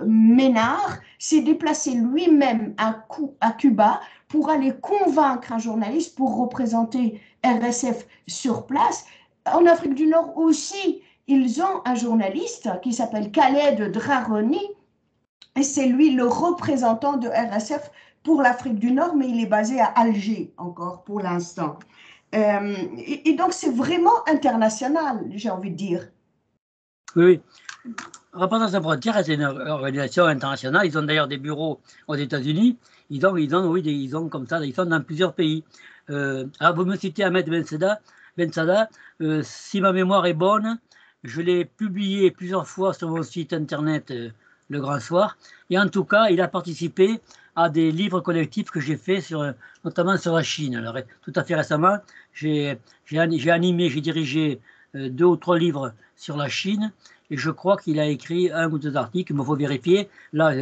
Ménard s'est déplacé lui-même à Cuba pour aller convaincre un journaliste pour représenter RSF sur place. En Afrique du Nord aussi, ils ont un journaliste qui s'appelle Khaled Draroni, et c'est lui le représentant de RSF pour l'Afrique du Nord, mais il est basé à Alger encore pour l'instant. Et donc c'est vraiment international, j'ai envie de dire. Oui. Représentants sans frontières, c'est une organisation internationale. Ils ont d'ailleurs des bureaux aux États-Unis. Ils ont comme ça, ils sont dans plusieurs pays. Alors vous me citez Ahmed Ben Sada, si ma mémoire est bonne, je l'ai publié plusieurs fois sur mon site internet Le Grand Soir. Et en tout cas, il a participé à des livres collectifs que j'ai faits notamment sur la Chine. Alors, tout à fait récemment, j'ai dirigé 2 ou 3 livres sur la Chine. Et je crois qu'il a écrit 1 ou 2 articles, il me faut vérifier. Là,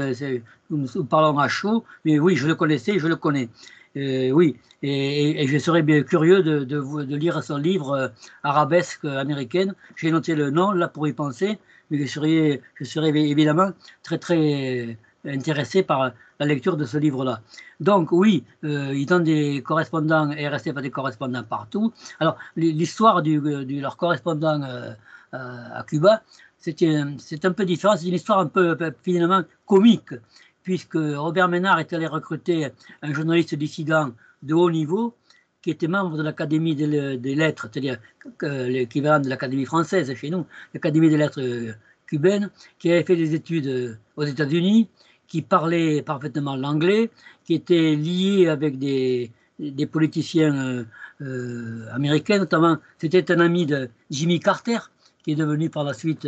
nous parlons à chaud, mais oui, je le connaissais, je le connais. Oui, et je serais bien curieux de lire son livre Arabesque américaine. J'ai noté le nom là pour y penser, mais je serais évidemment très très intéressé par la lecture de ce livre-là. Donc oui, ils ont des correspondants, RSF a des correspondants partout. Alors l'histoire de leur correspondant à Cuba, c'est un peu différent, c'est une histoire un peu finalement comique, puisque Robert Ménard est allé recruter un journaliste dissident de haut niveau qui était membre de l'Académie des lettres, c'est-à-dire l'équivalent de l'Académie française chez nous, l'Académie des lettres cubaine, qui avait fait des études aux États-Unis, qui parlait parfaitement l'anglais, qui était lié avec des politiciens américains, notamment c'était un ami de Jimmy Carter, qui est devenu par la suite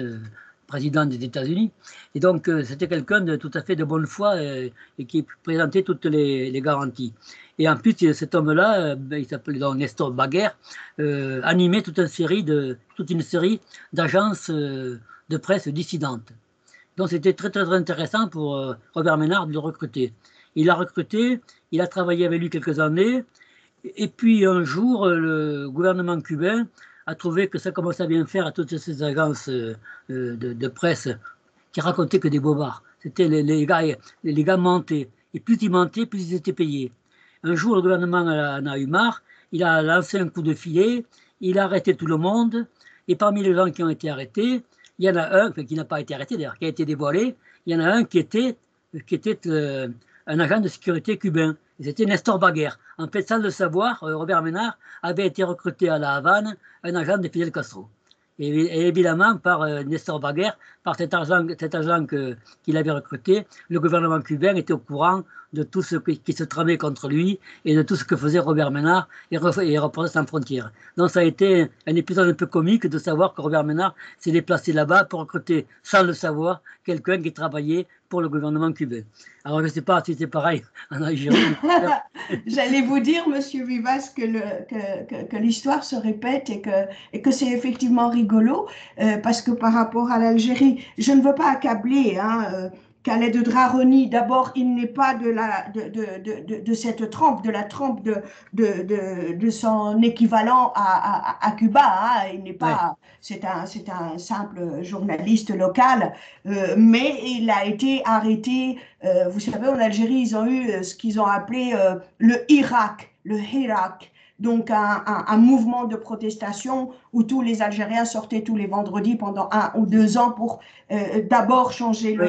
président des États-Unis. Et donc, c'était quelqu'un de tout à fait de bonne foi et qui présentait toutes les garanties. Et en plus, cet homme-là, il s'appelait donc Nestor Baguer, animait toute une série d'agences de presse dissidentes. Donc, c'était très, très intéressant pour Robert Ménard de le recruter. Il l'a recruté, il a travaillé avec lui quelques années, et puis un jour, le gouvernement cubain a trouvé que ça commençait à bien faire à toutes ces agences de presse qui racontaient que des bobards. C'était les gars mentaient. Et plus ils mentaient, plus ils étaient payés. Un jour, le gouvernement en a eu marre. Il a lancé un coup de filet. Il a arrêté tout le monde. Et parmi les gens qui ont été arrêtés, il y en a un, qui n'a pas été arrêté d'ailleurs, qui a été dévoilé. Il y en a un qui était un agent de sécurité cubain. C'était Nestor Baguer. En fait, sans le savoir, Robert Ménard avait été recruté à La Havane, un agent de Fidel Castro. Et évidemment, par Nestor Baguer, par cet agent qu'il avait recruté, le gouvernement cubain était au courant de tout ce qui se tramait contre lui et de tout ce que faisait Robert Ménard et Reporters sans frontières. Donc ça a été un épisode un peu comique de savoir que Robert Ménard s'est déplacé là-bas pour recruter, sans le savoir, quelqu'un qui travaillait pour le gouvernement cubain. Alors je ne sais pas si c'est pareil en Algérie. J'allais vous dire, Monsieur Vivas, que l'histoire se répète et que c'est effectivement rigolo, parce que par rapport à l'Algérie, je ne veux pas accabler, hein, Khaled Draroni, d'abord, il n'est pas de cette trempe, de la trempe de son équivalent à Cuba. Hein. Il n'est ouais, pas, c'est un simple journaliste local, mais il a été arrêté. Vous savez, en Algérie, ils ont eu ce qu'ils ont appelé le Hirak. Donc un mouvement de protestation où tous les Algériens sortaient tous les vendredis pendant 1 ou 2 ans pour d'abord changer, oui,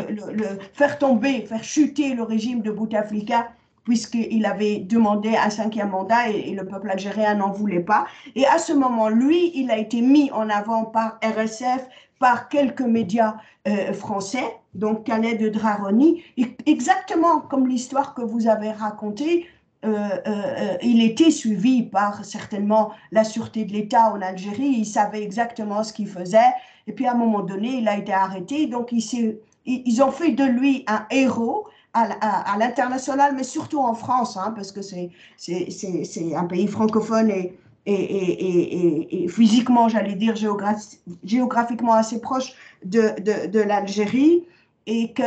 faire tomber, faire chuter le régime de Bouteflika, puisqu'il avait demandé un 5e mandat et le peuple algérien n'en voulait pas. Et à ce moment, lui, il a été mis en avant par RSF, par quelques médias français, donc Khaled Draroni, exactement comme l'histoire que vous avez racontée. Il était suivi par certainement la sûreté de l'État en Algérie, il savait exactement ce qu'il faisait, et puis à un moment donné, il a été arrêté, donc ils ont fait de lui un héros à l'international, mais surtout en France, hein, parce que c'est un pays francophone et physiquement, j'allais dire, géographiquement assez proche de l'Algérie et que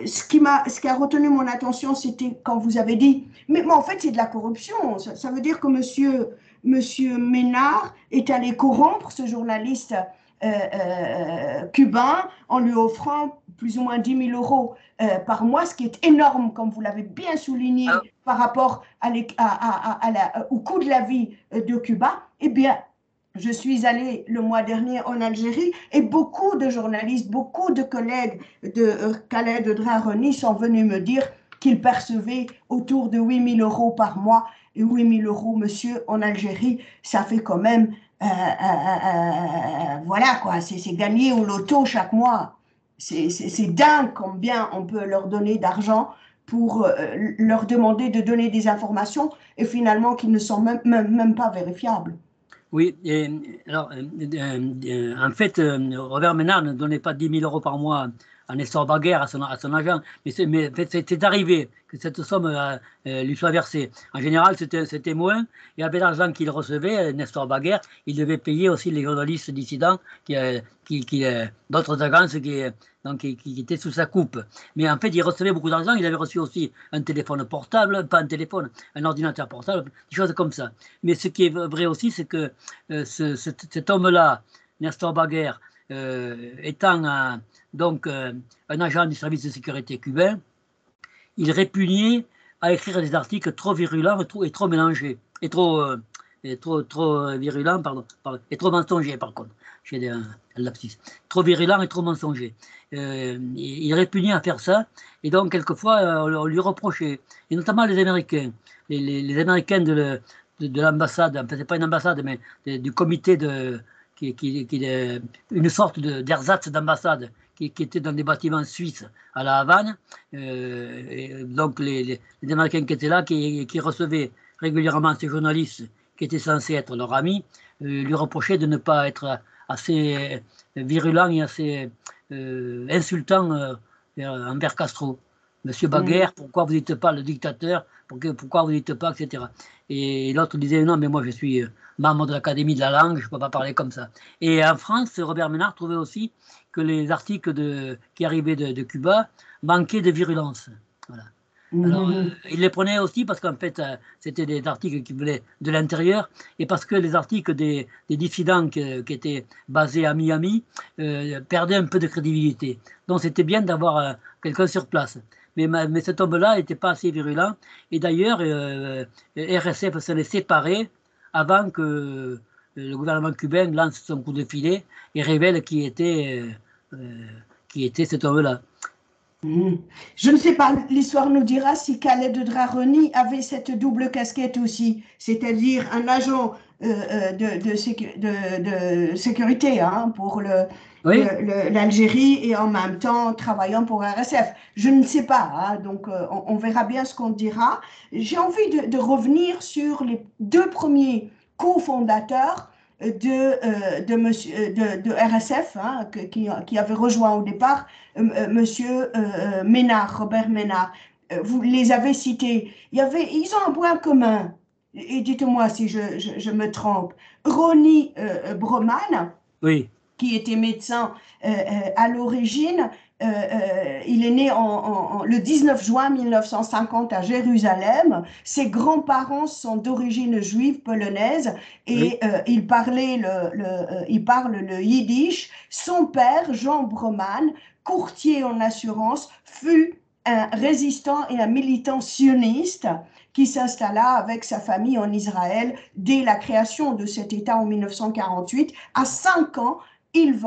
ce qui a retenu mon attention, c'était quand vous avez dit, mais en fait, c'est de la corruption. Ça veut dire que monsieur Ménard est allé corrompre ce journaliste cubain en lui offrant plus ou moins 10 000 euros par mois, ce qui est énorme, comme vous l'avez bien alors, souligné, par rapport au coût de la vie de Cuba. Eh bien, je suis allée le mois dernier en Algérie et beaucoup de journalistes, beaucoup de collègues de Khaled Draroni sont venus me dire qu'ils percevaient autour de 8 000 euros par mois. Et 8 000 euros, monsieur, en Algérie, ça fait quand même, voilà quoi, c'est gagné au loto chaque mois. C'est dingue combien on peut leur donner d'argent pour leur demander de donner des informations et finalement qui ne sont même pas vérifiables. oui. Et, alors, en fait, Robert Ménard ne donnait pas 10 000 € par mois à Nestor Baguer, à son agent, mais en fait, c'est arrivé que cette somme lui soit versée. En général, c'était moins, et avec l'argent qu'il recevait, Nestor Baguer, il devait payer aussi les journalistes dissidents, d'autres agences qui étaient sous sa coupe. Mais en fait, il recevait beaucoup d'argent, il avait reçu aussi un téléphone portable, pas un téléphone, un ordinateur portable, des choses comme ça. Mais ce qui est vrai aussi, c'est que cet homme-là, Nestor Baguer, étant donc un agent du service de sécurité cubain, il répugnait à écrire des articles trop virulents et trop mélangés, trop virulents, et trop mensongers, par contre. J'ai un lapsus. Trop virulents et trop mensongers. Il répugnait à faire ça, et donc quelquefois on lui reprochait, et notamment les Américains. Les Américains de l'ambassade, enfin c'est pas une ambassade, mais du comité une sorte d'ersatz d'ambassade qui était dans des bâtiments suisses à La Havane. Donc les Américains qui étaient là, qui recevaient régulièrement ces journalistes qui étaient censés être leurs amis, lui reprochaient de ne pas être assez virulent et assez insultant envers Castro. Monsieur Baguer, pourquoi vous dites pas le dictateur, pourquoi vous dites pas, etc. Et l'autre disait non, mais moi je suis membre de l'Académie de la langue, je ne peux pas parler comme ça. Et en France, Robert Ménard trouvait aussi que les articles qui arrivaient de Cuba manquaient de virulence. Voilà. Alors, il les prenait aussi parce qu'en fait, c'était des articles qui venaient de l'intérieur et parce que les articles des dissidents qui étaient basés à Miami perdaient un peu de crédibilité. Donc, c'était bien d'avoir quelqu'un sur place. Mais cet homme-là n'était pas assez virulent. Et d'ailleurs, RSF s'en est séparé avant que le gouvernement cubain lance son coup de filet et révèle qui était cet homme-là. Je ne sais pas, l'histoire nous dira si Khaled Draroni avait cette double casquette aussi, c'est-à-dire un agent de sécurité hein, pour Oui, l'Algérie et en même temps travaillant pour RSF. Je ne sais pas, hein, donc on verra bien ce qu'on dira. J'ai envie de revenir sur les 2 premiers cofondateurs de RSF, hein, qui avait rejoint au départ Monsieur Ménard, Robert Ménard. Vous les avez cités. Ils ont un point commun. Et dites-moi si je me trompe. Ronnie Broman, oui. qui était médecin à l'origine. Il est né le 19 juin 1950 à Jérusalem. Ses grands-parents sont d'origine juive polonaise et il parle le yiddish. Son père, Jean Broman, courtier en assurance, fut un résistant et un militant sioniste qui s'installa avec sa famille en Israël dès la création de cet État en 1948. À 5 ans, il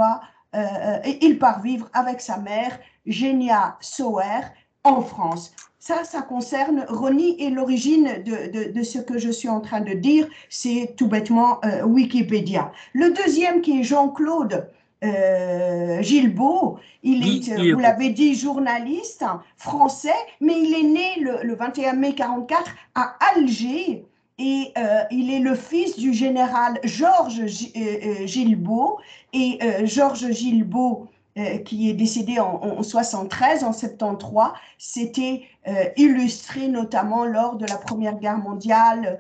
part vivre avec sa mère, Genia Sauer, en France. Ça concerne Ronnie, et l'origine de ce que je suis en train de dire, c'est tout bêtement Wikipédia. Le deuxième, qui est Jean-Claude Guilbeault, il est, vous l'avez dit, journaliste français, mais il est né le 21 mai 1944 à Alger. Et il est le fils du général Georges Guilbeault. Et Georges Guilbeault, qui est décédé en 73, en 73, s'était illustré notamment lors de la Première Guerre mondiale,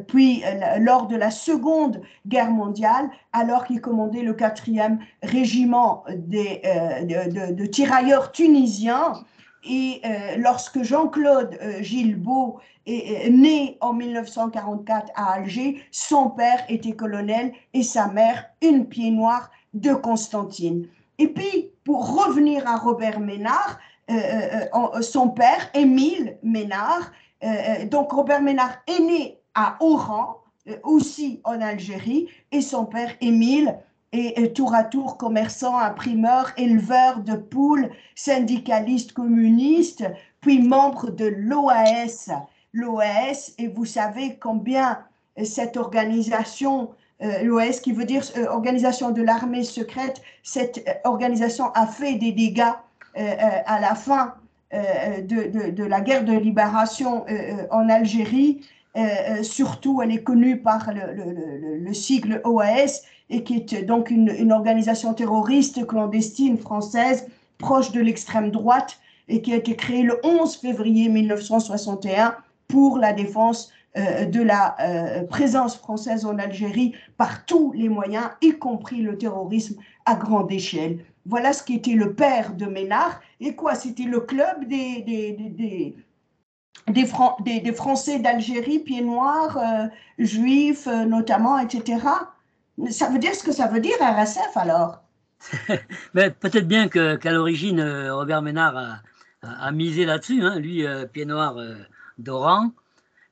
puis lors de la Seconde Guerre mondiale, alors qu'il commandait le 4e régiment de tirailleurs tunisiens. Et lorsque Jean-Claude Guilbeault est né en 1944 à Alger, son père était colonel et sa mère une pied-noire de Constantine. Et puis, pour revenir à Robert Ménard, son père, Émile Ménard, donc Robert Ménard est né à Oran, aussi en Algérie, et son père, Émile, est tour à tour commerçant, imprimeur, éleveur de poules, syndicaliste communiste, puis membre de l'OAS. L'OAS, et vous savez combien cette organisation, l'OAS qui veut dire Organisation de l'armée secrète, cette organisation a fait des dégâts à la fin de la guerre de libération en Algérie. Surtout, elle est connue par le sigle OAS, et qui est donc une organisation terroriste clandestine française proche de l'extrême droite, et qui a été créée le 11 février 1961 pour la défense de la présence française en Algérie par tous les moyens, y compris le terrorisme à grande échelle. Voilà ce qui était le père de Ménard. Et quoi, c'était le club des Français d'Algérie, pieds noirs, juifs notamment, etc. Ça veut dire ce que ça veut dire, RSF, alors? Mais peut-être bien qu'à l'origine, Robert Ménard a misé là-dessus, hein, lui, pied noir d'Oran,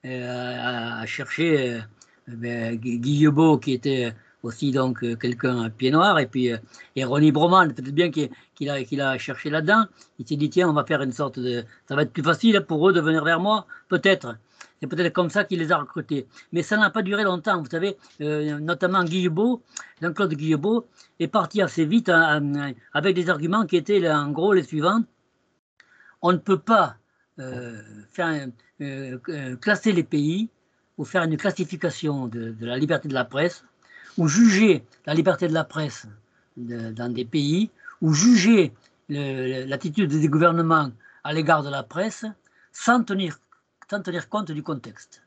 a cherché Guilbeault, qui était aussi donc quelqu'un pied noir, et puis et Ronnie Broman, peut-être bien qu'il a cherché là-dedans. Il s'est dit, tiens, on va faire une sorte de... Ça va être plus facile pour eux de venir vers moi, peut-être. C'est peut-être comme ça qu'il les a recrutés. Mais ça n'a pas duré longtemps, vous savez, notamment Guilbeault, Jean-Claude Guilbeault, est parti assez vite avec des arguments qui étaient en gros les suivants. On ne peut pas classer les pays ou faire une classification de la liberté de la presse, ou juger la liberté de la presse dans des pays, ou juger l'attitude des gouvernements à l'égard de la presse sans tenir compte du contexte.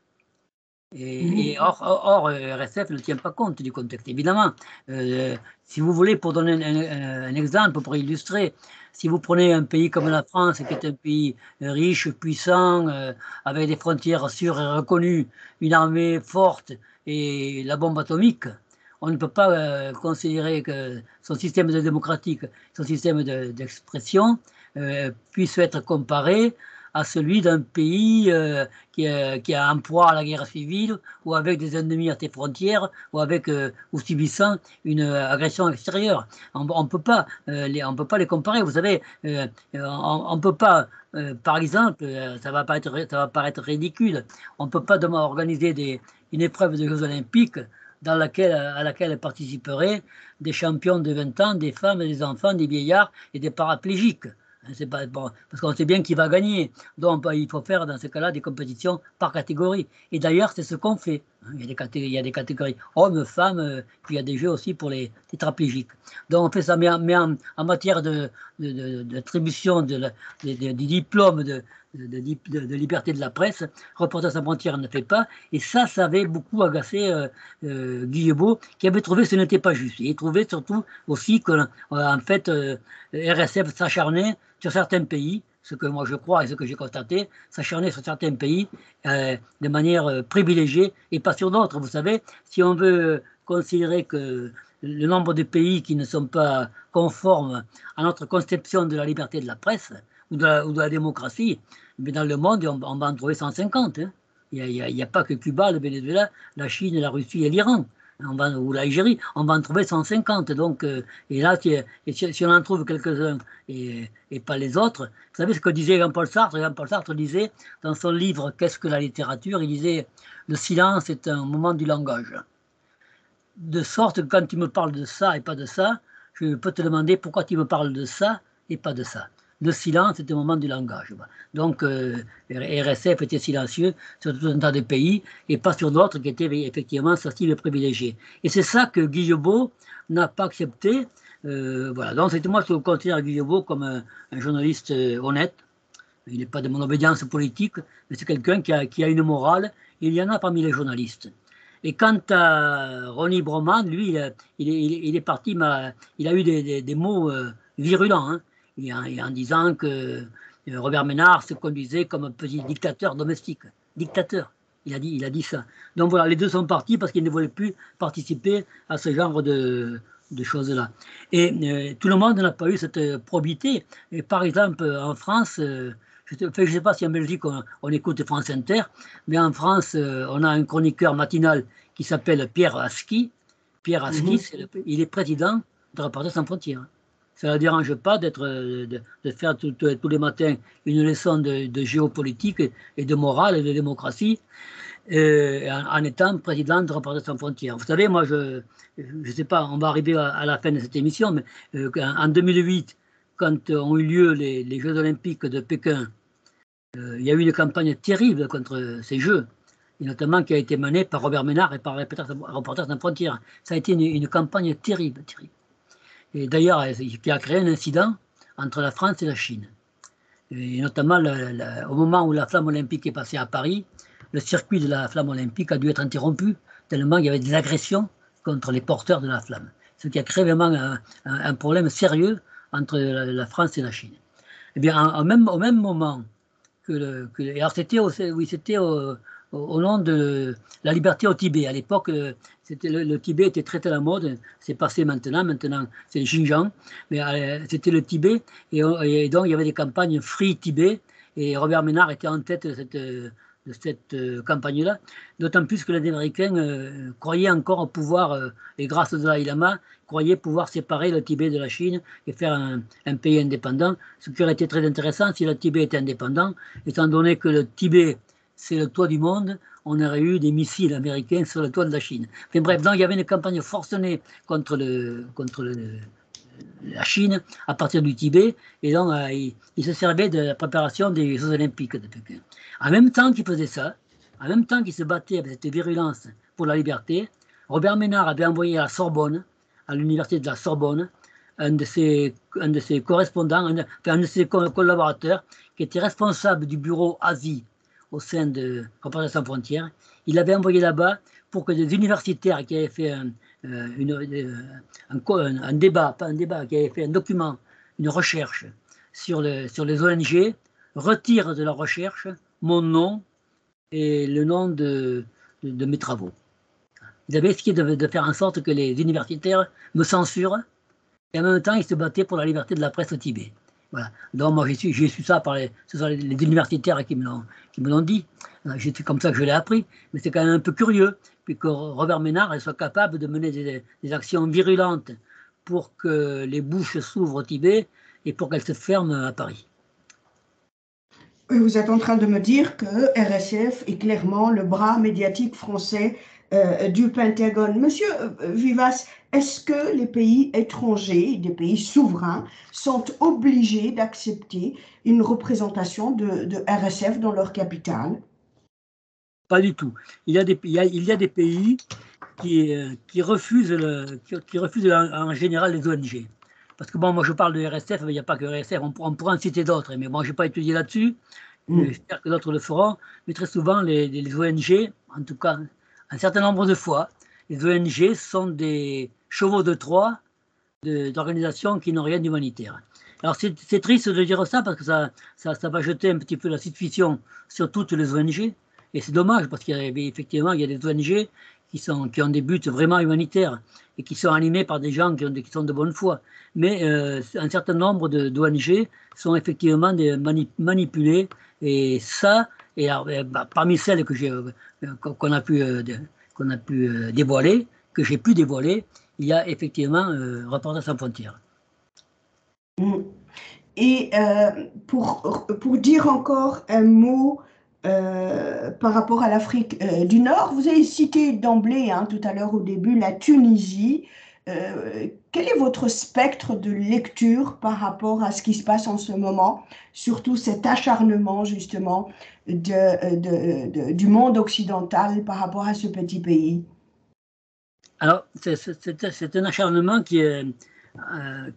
Et or, RSF ne tient pas compte du contexte, évidemment. Si vous voulez, pour donner un exemple, pour illustrer, si vous prenez un pays comme la France, qui est un pays riche, puissant, avec des frontières sûres et reconnues, une armée forte et la bombe atomique, on ne peut pas considérer que son système démocratique, son système d'expression puisse être comparé à celui d'un pays qui a un poids à la guerre civile, ou avec des ennemis à ses frontières, ou subissant une agression extérieure. On ne peut pas les comparer. Vous savez, on ne peut pas, par exemple, ça va paraître ridicule, on ne peut pas organiser une épreuve de Jeux Olympiques à laquelle participeraient des champions de 20 ans, des femmes, des enfants, des vieillards et des paraplégiques. C'est pas bon, parce qu'on sait bien qui va gagner. Donc il faut faire dans ce cas-là des compétitions par catégorie. Et d'ailleurs, c'est ce qu'on fait. Il y a des catégories hommes, femmes, puis il y a des jeux aussi pour les tétraplégiques. Donc on fait ça, mais en matière d'attribution du diplôme de liberté de la presse, Reporters sans frontières ne fait pas. Et ça avait beaucoup agacé Guillebaud, qui avait trouvé que ce n'était pas juste. Et il trouvait surtout aussi que, en fait, RSF s'acharnait sur certains pays, ce que moi je crois et ce que j'ai constaté, s'acharner sur certains pays de manière privilégiée et pas sur d'autres. Vous savez, si on veut considérer que le nombre de pays qui ne sont pas conformes à notre conception de la liberté de la presse ou de la démocratie, mais dans le monde, on va en trouver 150. Hein. Il n'y a pas que Cuba, le Venezuela, la Chine, la Russie et l'Iran. Ou l'Algérie, on va en trouver 150. Donc, et là, si on en trouve quelques-uns et pas les autres, vous savez ce que disait Jean-Paul Sartre? Jean-Paul Sartre disait, dans son livre Qu'est-ce que la littérature? Il disait, le silence est un moment du langage. De sorte que quand tu me parles de ça et pas de ça, je peux te demander pourquoi tu me parles de ça et pas de ça. Le silence est un moment du langage. Donc, RSF était silencieux sur tout un tas de pays et pas sur d'autres qui étaient effectivement sa cible privilégiée. Et c'est ça que Guillebaud n'a pas accepté. Voilà. Donc, moi, je considère Guillebaud comme un journaliste honnête. Il n'est pas de mon obédience politique, mais c'est quelqu'un qui a une morale. Et il y en a parmi les journalistes. Et quant à Ronnie Broman, lui, il est parti, il a eu des mots virulents. Hein. En disant que Robert Ménard se conduisait comme un petit dictateur domestique. Dictateur, il a dit ça. Donc voilà, les deux sont partis parce qu'ils ne voulaient plus participer à ce genre de choses-là. Et tout le monde n'a pas eu cette probité. Et par exemple, en France, je ne sais pas si en Belgique on écoute France Inter, mais en France, on a un chroniqueur matinal qui s'appelle Pierre Aski. Pierre Aski, il est président de Reporters sans frontières. Ça ne la dérange pas de faire tous les matins une leçon de géopolitique et de morale et de démocratie en étant président de Reporters sans frontières. Vous savez, moi, je ne sais pas, on va arriver à la fin de cette émission, mais en 2008, quand ont eu lieu les Jeux olympiques de Pékin, il y a eu une campagne terrible contre ces Jeux, et notamment qui a été menée par Robert Ménard et par Reporters sans frontières. Ça a été une campagne terrible, terrible. Et d'ailleurs, qui a créé un incident entre la France et la Chine. Et notamment, au moment où la flamme olympique est passée à Paris, le circuit de la flamme olympique a dû être interrompu, tellement il y avait des agressions contre les porteurs de la flamme. Ce qui a créé vraiment un problème sérieux entre la France et la Chine. Et bien, au même moment alors c'était au nom de la liberté au Tibet. À l'époque, le Tibet était très à la mode. C'est passé maintenant c'est le Xinjiang, mais c'était le Tibet. Et donc, il y avait des campagnes Free Tibet. Et Robert Ménard était en tête de cette campagne-là. D'autant plus que les Américains croyaient encore au pouvoir, et grâce au Dalai Lama, croyaient pouvoir séparer le Tibet de la Chine et faire un pays indépendant. Ce qui aurait été très intéressant si le Tibet était indépendant, étant donné que le Tibet, c'est le toit du monde, on aurait eu des missiles américains sur le toit de la Chine. Enfin bref, donc il y avait une campagne forcenée contre la Chine à partir du Tibet, et donc il se servait de la préparation des Jeux olympiques de Pékin. En même temps qu'il faisait ça, en même temps qu'il se battait avec cette virulence pour la liberté, Robert Ménard avait envoyé à la Sorbonne, à l'université de la Sorbonne, un de ses correspondants, un de ses collaborateurs, qui était responsable du bureau Asie au sein de Reporters sans frontières. Il l'avait envoyé là-bas pour que des universitaires qui avaient fait un débat, pas un débat, qui avaient fait un document, une recherche sur les ONG, retirent de leur recherche mon nom et le nom de mes travaux. Ils avaient essayé de faire en sorte que les universitaires me censurent, et en même temps, ils se battaient pour la liberté de la presse au Tibet. Voilà. Donc, moi, j'ai su ça ce sont les universitaires qui me l'ont dit. C'est comme ça que je l'ai appris. Mais c'est quand même un peu curieux, puis que Robert Ménard soit capable de mener des actions virulentes pour que les bouches s'ouvrent au Tibet et pour qu'elles se ferment à Paris. Vous êtes en train de me dire que RSF est clairement le bras médiatique français du Pentagone. Monsieur Vivas, est-ce que les pays étrangers, des pays souverains, sont obligés d'accepter une représentation de RSF dans leur capitale? Pas du tout. Il y a des pays qui refusent, qui refusent en général les ONG. Parce que bon, moi je parle de RSF, mais il n'y a pas que RSF, on pourra en citer d'autres, mais bon, je n'ai pas étudié là-dessus, j'espère que d'autres le feront, mais très souvent les ONG, en tout cas un certain nombre de fois, les ONG sont des chevaux de Troie d'organisations qui n'ont rien d'humanitaire. Alors c'est triste de dire ça parce que ça va jeter un petit peu la suspicion sur toutes les ONG, et c'est dommage parce qu'il y a effectivement il y a des ONG qui ont des buts vraiment humanitaires et qui sont animés par des gens qui sont de bonne foi. Mais un certain nombre d'ONG sont effectivement manipulés, et ça, et alors, parmi celles qu'on a pu dévoiler, que j'ai pu dévoiler, il y a effectivement Reporters sans frontières. Et pour dire encore un mot par rapport à l'Afrique du Nord, vous avez cité d'emblée, hein, tout à l'heure au début, la Tunisie. Quel est votre spectre de lecture par rapport à ce qui se passe en ce moment, surtout cet acharnement justement du monde occidental par rapport à ce petit pays? Alors, c'est un acharnement qui est enfin,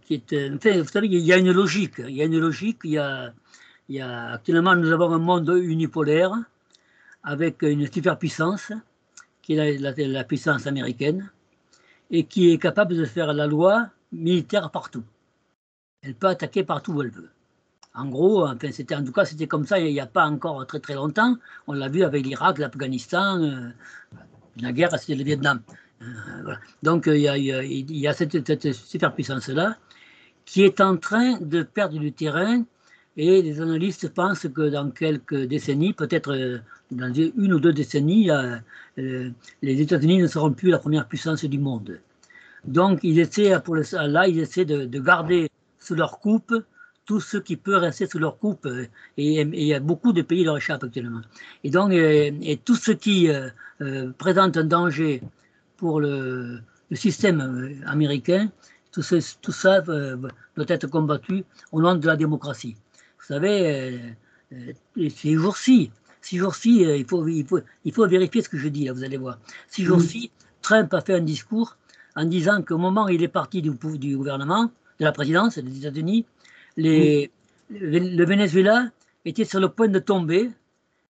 vous savez, il y a une logique. Il y a une logique. Actuellement, nous avons un monde unipolaire avec une superpuissance qui est la puissance américaine et qui est capable de faire la loi militaire partout. Elle peut attaquer partout où elle veut. En gros, enfin, en tout cas, c'était comme ça il n'y a pas encore très très longtemps. On l'a vu avec l'Irak, l'Afghanistan, la guerre, c'était le Vietnam. Voilà. Donc, il y a cette superpuissance-là qui est en train de perdre du terrain, et les analystes pensent que dans quelques décennies, peut-être dans une ou deux décennies, les États-Unis ne seront plus la première puissance du monde. Donc, ils essaient de garder sous leur coupe tout ce qui peut rester sous leur coupe, et il y a beaucoup de pays qui leur échappent actuellement. Et donc, tout ce qui présente un danger pour le système américain, tout ça doit être combattu au nom de la démocratie. Vous savez, ces jours-ci, il faut vérifier ce que je dis, là, vous allez voir. Ces jours-ci, Trump a fait un discours en disant qu'au moment où il est parti du gouvernement, de la présidence des États-Unis, le Venezuela était sur le point de tomber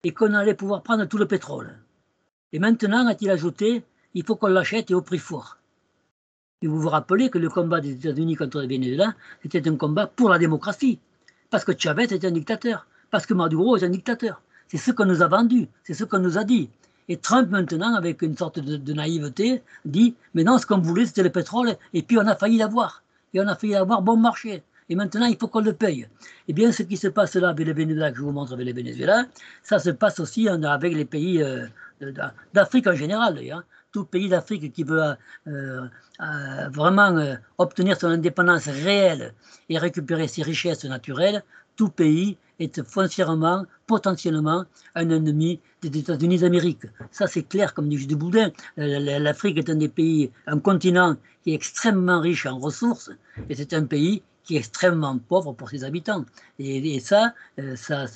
et qu'on allait pouvoir prendre tout le pétrole. Et maintenant, a-t-il ajouté, il faut qu'on l'achète et au prix fort. Et vous vous rappelez que le combat des États-Unis contre le Venezuela, c'était un combat pour la démocratie. Parce que Chavez était un dictateur. Parce que Maduro est un dictateur. C'est ce qu'on nous a vendu. C'est ce qu'on nous a dit. Et Trump, maintenant, avec une sorte de naïveté, dit, mais non, ce qu'on voulait, c'était le pétrole, et puis on a failli l'avoir. Et on a failli avoir bon marché. Et maintenant, il faut qu'on le paye. Eh bien, ce qui se passe là avec le Venezuela, que je vous montre avec le Venezuela, ça se passe aussi avec les pays d'Afrique en général, d'ailleurs. Tout pays d'Afrique qui veut vraiment obtenir son indépendance réelle et récupérer ses richesses naturelles, tout pays est foncièrement, potentiellement, un ennemi des États-Unis d'Amérique. Ça, c'est clair, comme dit Jules Boudin. L'Afrique est un des pays, un continent qui est extrêmement riche en ressources, et c'est un pays qui est extrêmement pauvre pour ses habitants. Et ça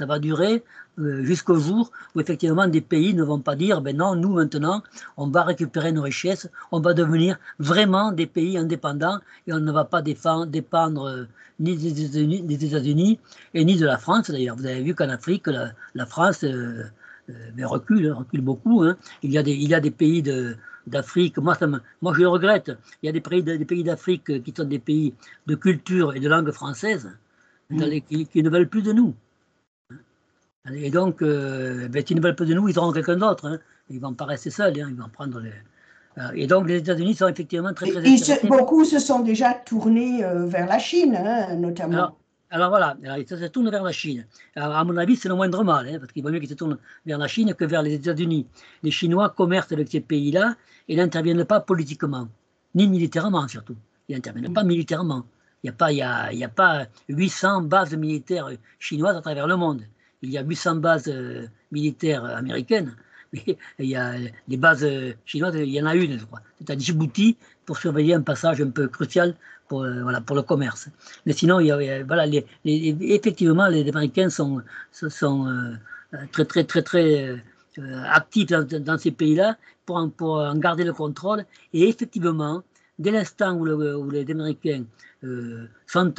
va durer jusqu'au jour où effectivement des pays ne vont pas dire, ben non, nous maintenant, on va récupérer nos richesses, on va devenir vraiment des pays indépendants, et on ne va pas dépendre ni des États-Unis et ni de la France. D'ailleurs, vous avez vu qu'en Afrique, la France recule beaucoup. Hein. Il y a des pays d'Afrique, moi je le regrette, il y a des pays d'Afrique qui sont des pays de culture et de langue française qui ne veulent plus de nous. Et donc, s'ils ne veulent plus de nous, ils auront quelqu'un d'autre. Hein. Ils ne vont pas rester seuls, hein. Ils vont prendre les... Et donc, les États-Unis sont effectivement très intéressés. Beaucoup se sont déjà tournés vers la Chine, hein, notamment. Alors voilà, ils se tournent vers la Chine. Alors, à mon avis, c'est le moindre mal, hein, parce qu'il vaut mieux qu'ils se tournent vers la Chine que vers les États-Unis. Les Chinois commercent avec ces pays-là et n'interviennent pas politiquement, ni militairement surtout. Ils n'interviennent pas militairement. Il n'y a pas 800 bases militaires chinoises à travers le monde. Il y a 800 bases militaires américaines, mais il y a les bases chinoises, il y en a une, je crois. C'est à Djibouti pour surveiller un passage un peu crucial pour le commerce. Mais sinon, effectivement, les Américains sont très actif dans ces pays-là pour en garder le contrôle. Et effectivement, dès l'instant où les Américains sont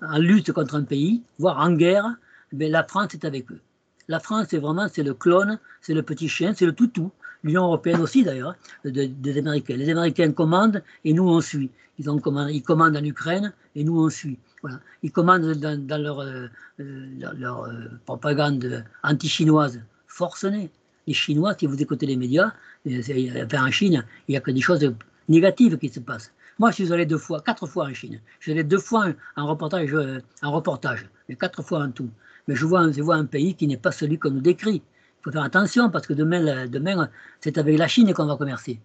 en lutte contre un pays, voire en guerre, la France est avec eux. La France, c'est le clone, c'est le petit chien, c'est le toutou. L'Union européenne aussi, d'ailleurs, des Américains. Les Américains commandent et nous, on suit. Ils commandent en Ukraine et nous, on suit. Voilà. Ils commandent dans leur propagande anti-chinoise forcenée. Les Chinois, si vous écoutez les médias, en Chine, il n'y a que des choses négatives qui se passent. Moi, je suis allé 4 fois en Chine. Je suis allé 2 fois en reportage, mais 4 fois en tout. Mais je vois un pays qui n'est pas celui qu'on nous décrit. Il faut faire attention parce que demain c'est avec la Chine qu'on va commercer.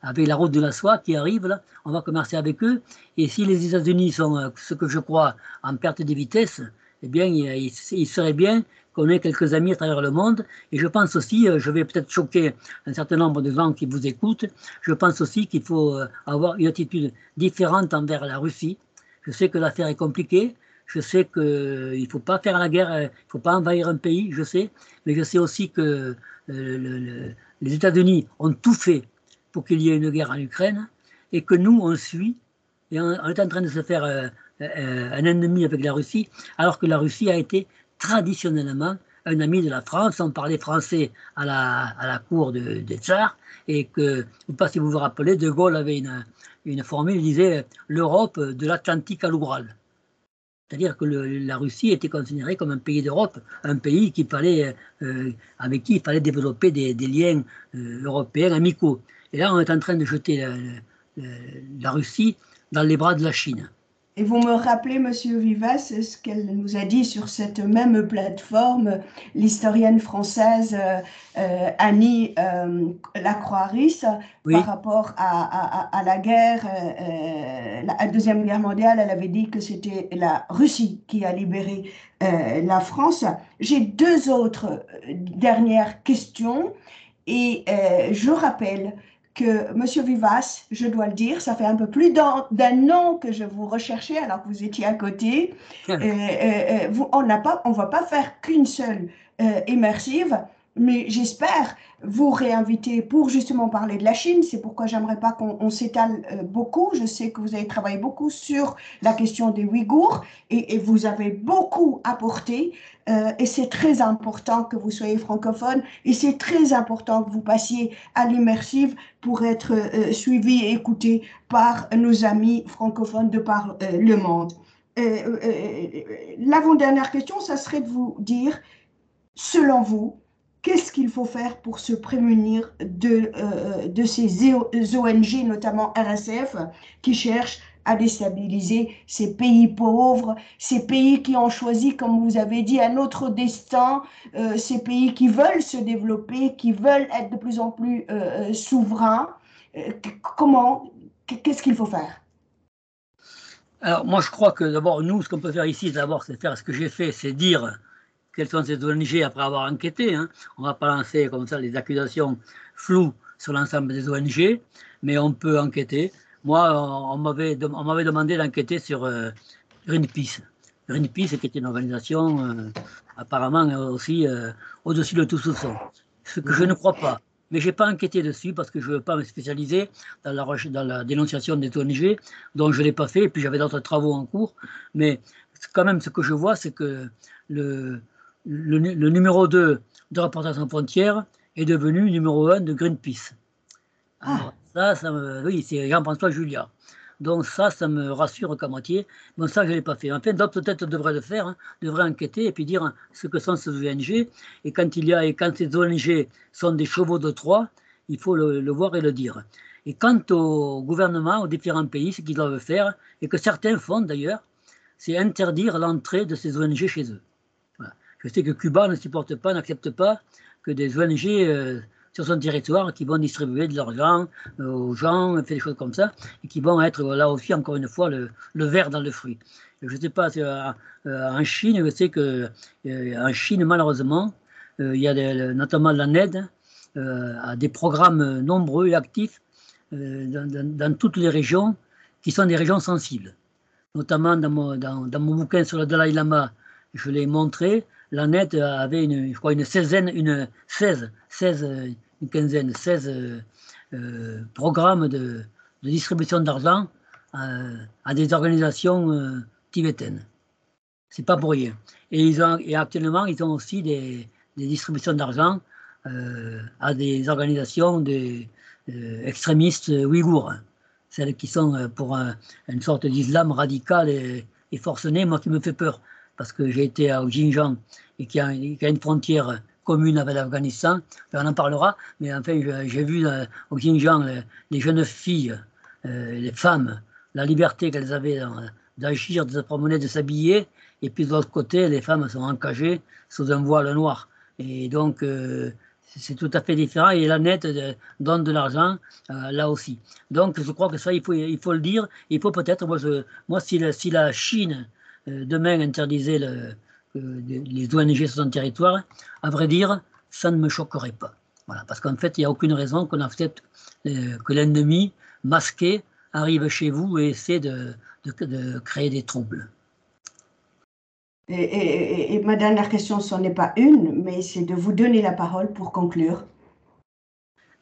Avec la route de la soie qui arrive, là, on va commercer avec eux. Et si les États-Unis sont, ce que je crois, en perte de vitesse, eh bien, il serait bien qu'on ait quelques amis à travers le monde. Et je pense aussi, je vais peut-être choquer un certain nombre de gens qui vous écoutent, je pense aussi qu'il faut avoir une attitude différente envers la Russie. Je sais que l'affaire est compliquée. Je sais qu'il ne faut pas faire la guerre, il ne faut pas envahir un pays, je sais. Mais je sais aussi que les États-Unis ont tout fait pour qu'il y ait une guerre en Ukraine et que nous, on suit et on est en train de se faire un ennemi avec la Russie, alors que la Russie a été traditionnellement un ami de la France. On parlait français à la cour des tsars et que, je ne sais pas si vous vous rappelez, De Gaulle avait une formule, il disait « l'Europe de l'Atlantique à l'Oural ». C'est-à-dire que la Russie était considérée comme un pays d'Europe, un pays avec qui il fallait développer des liens européens amicaux. Et là, on est en train de jeter la Russie dans les bras de la Chine. Et vous me rappelez, Monsieur Vivas, ce qu'elle nous a dit sur cette même plateforme, l'historienne française Annie Lacroix-Rice, oui. Par rapport à la guerre, la Deuxième Guerre mondiale, elle avait dit que c'était la Russie qui a libéré la France. J'ai 2 autres dernières questions et je rappelle que Monsieur Vivas, je dois le dire, ça fait un peu plus d'un an que je vous recherchais alors que vous étiez à côté. On ne va pas faire qu'une seule immersive, mais j'espère vous réinviter pour justement parler de la Chine. C'est pourquoi j'aimerais pas qu'on s'étale beaucoup. Je sais que vous avez travaillé beaucoup sur la question des Ouïghours et vous avez beaucoup apporté. Et c'est très important que vous soyez francophone et c'est très important que vous passiez à l'immersive pour être suivi et écouté par nos amis francophones de par le monde. L'avant-dernière question, ça serait de vous dire, selon vous, qu'est-ce qu'il faut faire pour se prémunir de ces ONG, notamment RSF, qui cherchent à déstabiliser ces pays pauvres, ces pays qui ont choisi, comme vous avez dit, un autre destin, ces pays qui veulent se développer, qui veulent être de plus en plus souverains. Qu'est-ce qu'il faut faire? Alors, moi, je crois que d'abord, nous, ce qu'on peut faire ici, d'abord, c'est faire ce que j'ai fait, c'est dire quelles sont ces ONG après avoir enquêté. Hein. On ne va pas lancer comme ça les accusations floues sur l'ensemble des ONG, mais on peut enquêter. Moi, on m'avait demandé d'enquêter sur Greenpeace. Greenpeace, qui est une organisation apparemment aussi au-dessus de tout soupçon. Ce que je ne crois pas. Mais je n'ai pas enquêté dessus parce que je ne veux pas me spécialiser dans la dénonciation des ONG, dont je ne l'ai pas fait, et puis j'avais d'autres travaux en cours. Mais quand même, ce que je vois, c'est que le numéro 2 de Reporters sans frontières est devenu numéro 1 de Greenpeace. Alors, oui, c'est Jean-François Julia. Donc ça me rassure qu'à moitié. Bon, ça, je ne l'ai pas fait. Enfin, d'autres peut-être devraient le faire, hein, devraient enquêter et puis dire ce que sont ces ONG. Et quand ces ONG sont des chevaux de Troie, il faut le voir et le dire. Et quant au gouvernement, aux différents pays, ce qu'ils doivent faire, et que certains font d'ailleurs, c'est interdire l'entrée de ces ONG chez eux. Voilà. Je sais que Cuba ne supporte pas, n'accepte pas que des ONG sur son territoire qui vont distribuer de l'argent aux gens, faire des choses comme ça, et qui vont être là aussi, encore une fois, le ver dans le fruit. Je ne sais pas, en Chine, je sais qu'en Chine, malheureusement, il y a notamment l'ANED, à des programmes nombreux et actifs dans toutes les régions qui sont des régions sensibles. Notamment dans mon bouquin sur le Dalai Lama, je l'ai montré, l'ANET avait je crois une quinzaine, 16 programmes de distribution d'argent à des organisations tibétaines. C'est pas pour rien. Et actuellement, ils ont aussi des distributions d'argent à des organisations extrémistes ouïghours, celles qui sont pour une sorte d'islam radical et forcené, moi qui me fait peur, parce que j'ai été au Xinjiang et qui a une frontière commune avec l'Afghanistan, on en parlera, mais enfin j'ai vu au Xinjiang les jeunes filles, les femmes, la liberté qu'elles avaient d'agir, de se promener, de s'habiller, et puis de l'autre côté, les femmes sont encagées sous un voile noir. Et donc, c'est tout à fait différent. Et l'ANET donne de l'argent là aussi. Donc, je crois que ça, il faut le dire. Il faut peut-être, moi si la Chine demain interdisait les ONG sur son territoire, à vrai dire, ça ne me choquerait pas. Voilà, parce qu'en fait, il n'y a aucune raison qu'on accepte que l'ennemi masqué arrive chez vous et essaie de créer des troubles. Et ma dernière question, ce n'est pas une, mais c'est de vous donner la parole pour conclure.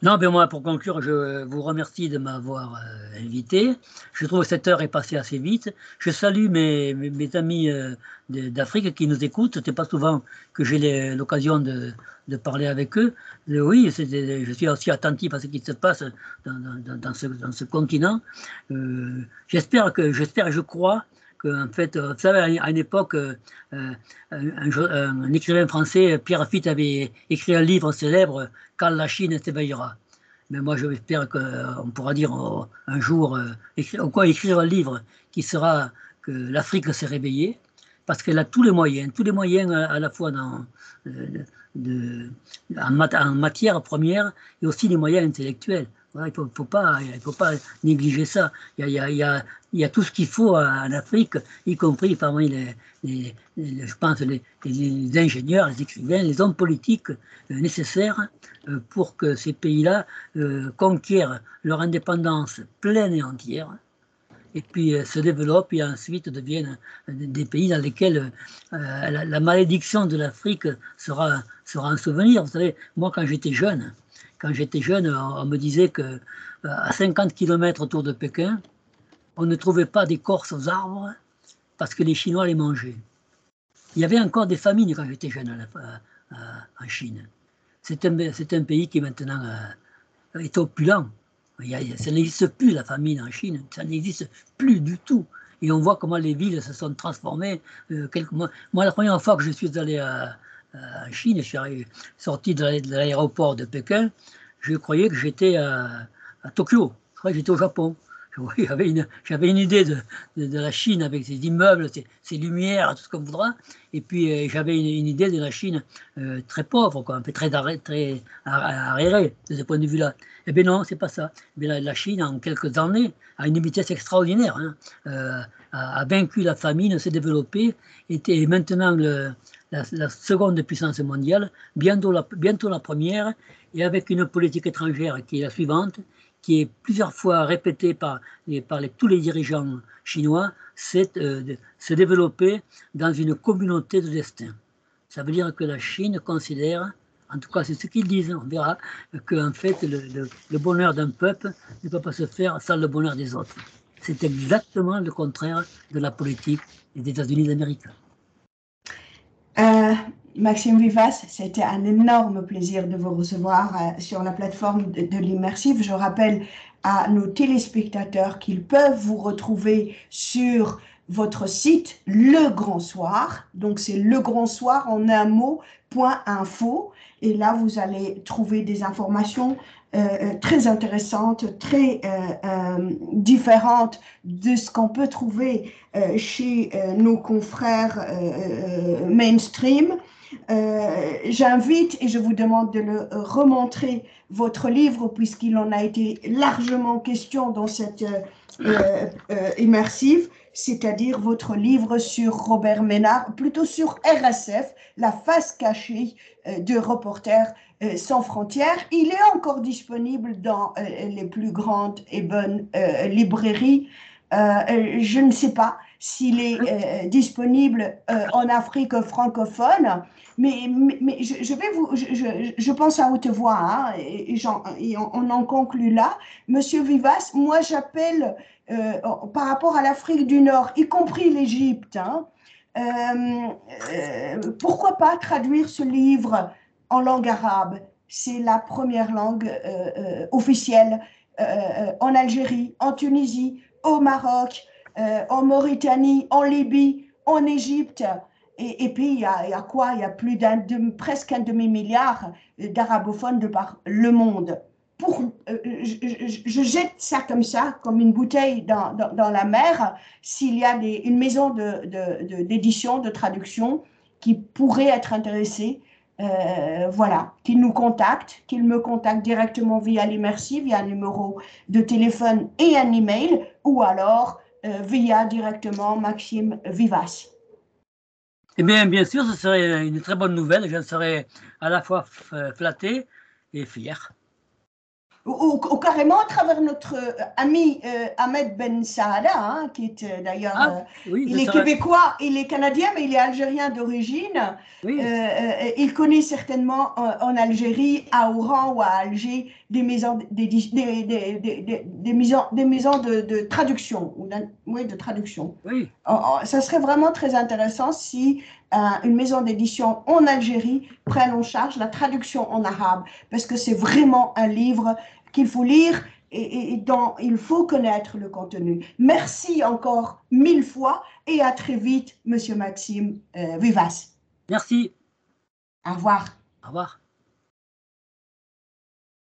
Non, mais moi, pour conclure, je vous remercie de m'avoir invité. Je trouve que cette heure est passée assez vite. Je salue mes amis d'Afrique qui nous écoutent. Ce n'est pas souvent que j'ai l'occasion de parler avec eux. Oui, je suis aussi attentif à ce qui se passe dans ce continent. J'espère et je crois qu'en fait, vous savez, à une époque, un écrivain français, Pierre Lafitte, avait écrit un livre célèbre, Quand la Chine s'éveillera. Mais moi, j'espère qu'on pourra dire un jour, écrire un livre qui sera que l'Afrique s'est réveillée, parce qu'elle a tous les moyens à la fois en matière première et aussi les moyens intellectuels. Voilà, il ne faut pas négliger ça. Il y a tout ce qu'il faut en Afrique, y compris parmi je pense les ingénieurs, les écrivains, les hommes politiques nécessaires pour que ces pays-là conquièrent leur indépendance pleine et entière, et puis se développent et ensuite deviennent des pays dans lesquels la malédiction de l'Afrique sera un souvenir. Vous savez, moi quand j'étais jeune, on me disait que à 50 km autour de Pékin, on ne trouvait pas d'écorce aux arbres parce que les Chinois les mangeaient. Il y avait encore des famines quand j'étais jeune en Chine. C'est un pays qui maintenant est opulent. Ça n'existe plus la famine en Chine, ça n'existe plus du tout. Et on voit comment les villes se sont transformées. Moi, la première fois que je suis allé en Chine, je suis sorti de l'aéroport de Pékin, je croyais que j'étais à Tokyo, je croyais que j'étais au Japon. J'avais une idée de la Chine avec ses immeubles, ses lumières, tout ce qu'on voudra. Et puis j'avais une idée de la Chine très pauvre, quoi, un peu très arriérée de ce point de vue-là. Eh bien non, c'est pas ça. Mais la Chine, en quelques années, à une vitesse extraordinaire, a vaincu la famine, s'est développée, et maintenant la seconde puissance mondiale, bientôt la première, et avec une politique étrangère qui est la suivante, qui est plusieurs fois répété par tous les dirigeants chinois, c'est de se développer dans une communauté de destin. Ça veut dire que la Chine considère, en tout cas c'est ce qu'ils disent, on verra, qu'en fait le bonheur d'un peuple ne peut pas se faire sans le bonheur des autres. C'est exactement le contraire de la politique des États-Unis d'Amérique. Maxime Vivas, c'était un énorme plaisir de vous recevoir sur la plateforme de l'Immersive. Je rappelle à nos téléspectateurs qu'ils peuvent vous retrouver sur votre site Le Grand Soir. Donc c'est Le Grand Soir en un mot.info. Et là, vous allez trouver des informations très intéressantes, très différentes de ce qu'on peut trouver chez nos confrères mainstream. J'invite et je vous demande de le remontrer, votre livre, puisqu'il en a été largement question dans cette immersive, c'est-à-dire votre livre sur Robert Ménard, plutôt sur RSF, la face cachée de Reporters sans frontières. Il est encore disponible dans les plus grandes et bonnes librairies Je ne sais pas s'il est disponible en Afrique francophone, mais je pense à haute voix, hein, et on en conclut là. Monsieur Vivas, moi j'appelle par rapport à l'Afrique du Nord, y compris l'Égypte, hein, pourquoi pas traduire ce livre en langue arabe? C'est la première langue officielle en Algérie, en Tunisie, au Maroc, en Mauritanie, en Libye, en Égypte. Et puis, il y a quoi? Il y a presque un demi-milliard d'arabophones de par le monde. Je jette ça comme ça, comme une bouteille dans la mer, s'il y a une maison d'édition, de traduction qui pourrait être intéressée, voilà, qu'il nous contacte, qu'il me contacte directement via l'Immersive, via un numéro de téléphone et un email, ou alors via directement Maxime Vivas. Eh bien, bien sûr, ce serait une très bonne nouvelle. Je serais à la fois flatté et fier. Ou carrément à travers notre ami Ahmed Ben Saada, hein, qui est d'ailleurs, oui, il est québécois, il est canadien, mais il est algérien d'origine. Oui. Il connaît certainement en Algérie, à Oran ou à Alger, des maisons, des maisons de traduction. Oui, de traduction. Oui. Ça serait vraiment très intéressant si une maison d'édition en Algérie prenne en charge la traduction en arabe, parce que c'est vraiment un livre qu'il faut lire et dont il faut connaître le contenu. Merci encore 1000 fois et à très vite, Monsieur Maxime Vivas. Merci. Au revoir. Au revoir.